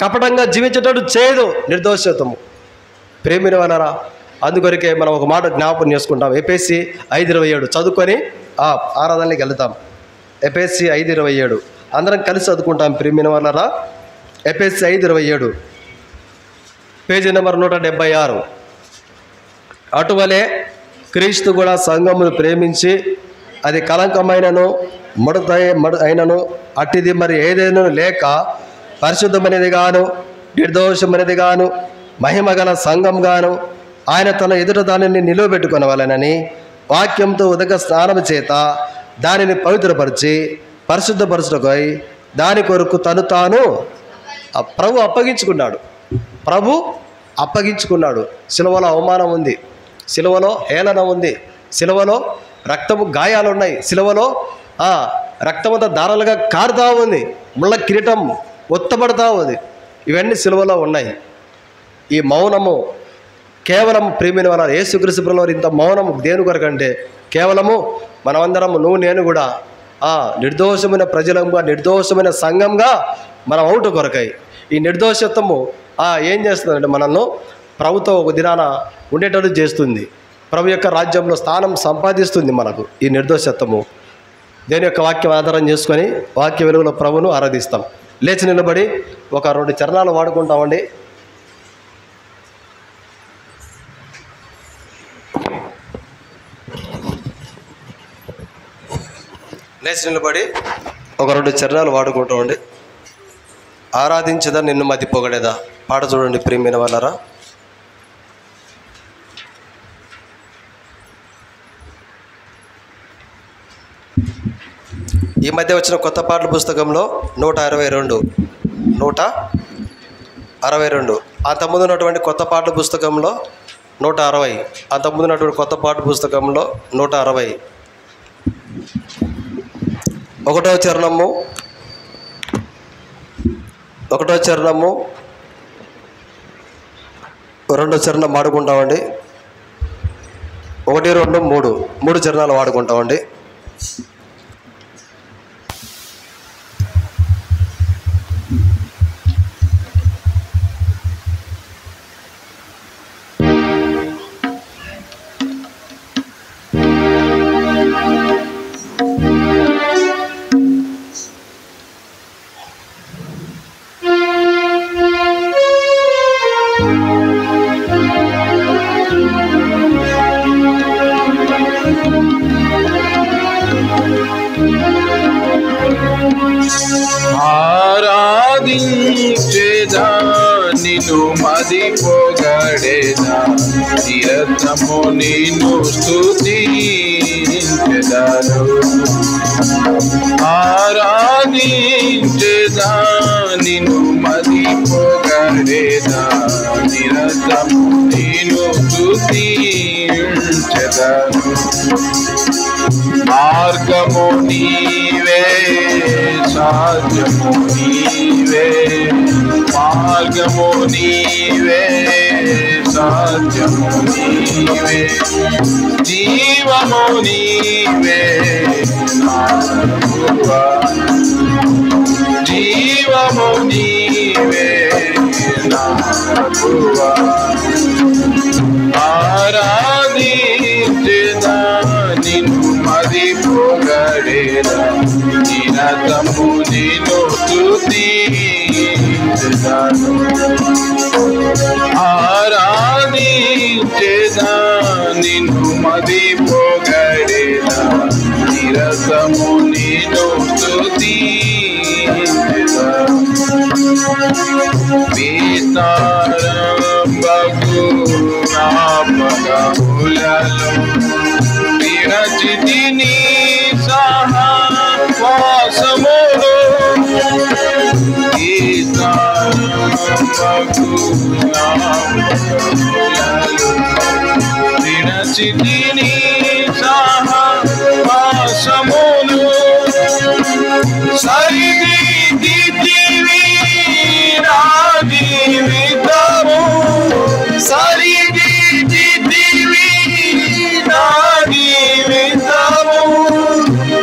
కపటంగా జీవించేటట్టు చేయదు నిర్దోషత్వము. ప్రేమిన వలరా అందుకొరికే మనం ఒక మాట జ్ఞాపకం చేసుకుంటాం. ఎఫెసీ 5:27 చదువుకొని ఆరాధనకి వెళ్తాం. ఎఫెసీ 5:27 అందరం కలిసి చదువుకుంటాం. ప్రేమిన వలరా ఎఫెసీ 5:27 పేజీ నెంబర్ 176. అటువలే క్రీస్తు కూడా సంఘమును ప్రేమించి అది కలంకమైనను అయినను అట్టిది మరి ఏదైనా లేక పరిశుద్ధమైనది గాను నిర్దోషమైనది గాను మహిమగల సంఘం గాను ఆయన తన ఎదుట దానిని నిలువబెట్టుకొనవలెనని వాక్యంతో ఉదక స్నానం చేత దానిని పవిత్రపరిచి పరిశుద్ధపరచుటకై దాని కొరకు తను తాను ప్రభు అప్పగించుకున్నాడు. ప్రభు అప్పగించుకున్నాడు. సిలువలో అవమానం ఉంది, సిలువలో హేళన ఉంది, సిలువలో రక్తము గాయాలు ఉన్నాయి, సిలువలో రక్తమంతా దారాలుగా కారుతా ఉంది, ముళ్ళ కిరీటం ఒత్తబడతా ఉంది. ఇవన్నీ సిలువలో ఉన్నాయి. ఈ మౌనము కేవలం ప్రేమిన వల్ల యేసుక్రీస్తు ప్రభువారు ఇంత మౌనం దేని కొరకంటే కేవలము మనమందరము నువ్వు నేను కూడా నిర్దోషమైన ప్రజలంగా నిర్దోషమైన సంఘంగా మనం అవుట కొరకై ఈ నిర్దోషత్వము ఏం చేస్తుందంటే మనల్ని ప్రభుతో ఒక దినాన ఉండేటట్టు చేస్తుంది. ప్రభు యొక్క రాజ్యంలో స్థానం సంపాదిస్తుంది మనకు ఈ నిర్దోషత్వము. దేని యొక్క వాక్యం ఆధారం చేసుకొని వాక్య వెలుగులో ప్రభును ఆరాధిస్తాం. లేచి నిలబడి ఒక 2 చరణాలు వాడుకుంటామండి. లేచి నిలబడి ఒక 2 చరణాలు వాడుకుంటామండి. ఆరాధించదా నిన్ను మది పొగడేదా పాట చూడండి ప్రియమైన వాళ్ళరా. ఈ మధ్య వచ్చిన కొత్త పాటల పుస్తకంలో 162 అంతకుముందు ఉన్నటువంటి కొత్త పాటల పుస్తకంలో 160 అంతకుముందు ఉన్నటువంటి కొత్త పాటల పుస్తకంలో 160 ఒకటో చరణము రెండో చరణం వాడుకుంటామండి. 1, 2, 3 చరణాలు వాడుకుంటామండి. ఆరాధించేదా నిన్ను మది పొగడేదా నిరతము నిన్ను స్తుతించెదను. ఆరాధించేదా నిన్ను మది పొగడేదా నిరతము నిన్ను స్తుతించెదను. మార్గము నీవే సాధ్యము నీవే, మార్గము నీవే సాధ్యము నీవే, జీవము నీవే నా ప్రభువా, జీవము నీవే నా ప్రభువా. ఆరాధించెదా నిన్ను మది పొగడేదా నిరతము నిన్ను స్తుతించెదను. ఆరాధించెదా నిన్ను మది పొగడేదా నిరతము నిన్ను స్తుతించెదను. విస్తారంబగు నా పదము విరచితిని సహవాసములో విరచితిని సహవాసములో సరిదిద్దితివి నా జీవితము సరిదిద్దితివి నా జీవితము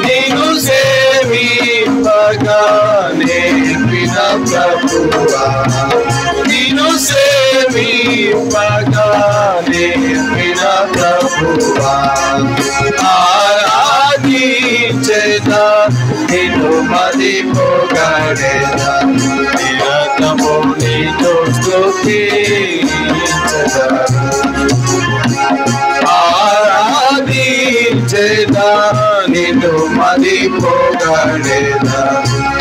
నిన్ను సేవింపగా నేర్పిన ప్రభువా నిన్ను సేవింపగా నేర్పిన ప్రభువా ఆరాధించెదా నిన్ను మది పొగడెదా నిరతము నీతో స్తుతించెదా ఆరాధించెదా నిన్ను మది పొగడెదా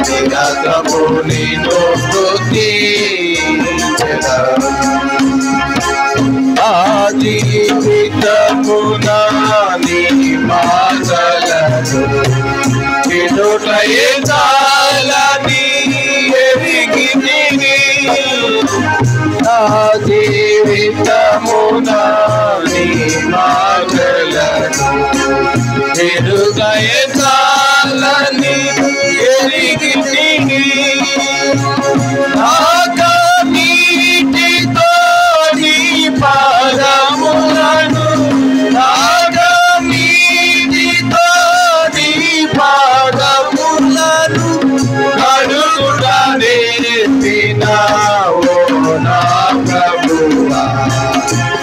నిరతము నీతో స్తుతించెదా ఆ జీవితమునా నీ మాటలను వినుటయే చాలని ఎరిగితిని నా జీవితమునా నీ మాటలను వినుటయే చాలని ఎరిగితిని నీటితో నీ పాదములను నీటితో నీ పాదములను కడుగుట నేర్పినావో నా ప్రభువా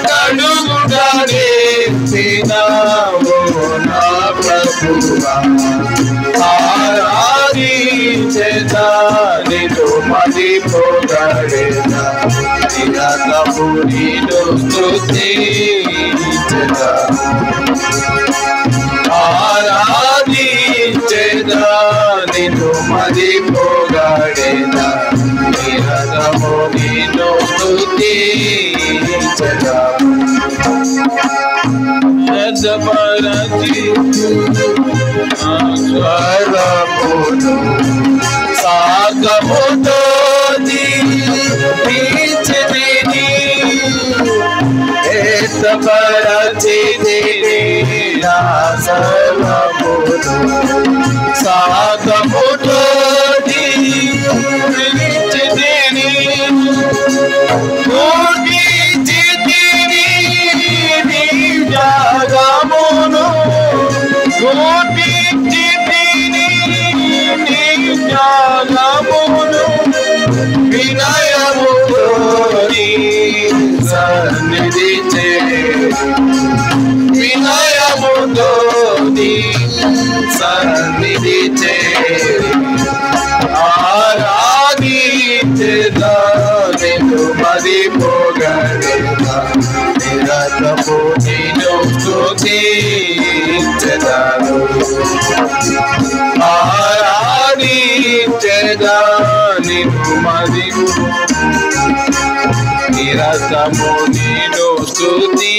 కడుగుట నేర్పినావో నా ప్రభువా ఆరాధించెదా నిన్ను మది పొగడెదా నిరతము నిన్ను స్తుతించెదా ఆరాధించెదా నిన్ను మది పొగడెదా నిరతము నిన్ను స్తుతించెదా స్వరమును సాగముతో దీపించితిని ఏర్పరచితిని నా స్వరమును సాగముతో దీపించితిని జగమును గోటిని జగమును వినయముతో సన్నిధి చే వినయముతో సన్నిధి చే ఆరాధించెదా నిన్ను మది పొగడెదా నిరతము నిన్ను స్తుతించెదను ఆరాధించెదా నిన్ను మది నిరతము నిన్ను స్తుతించెదను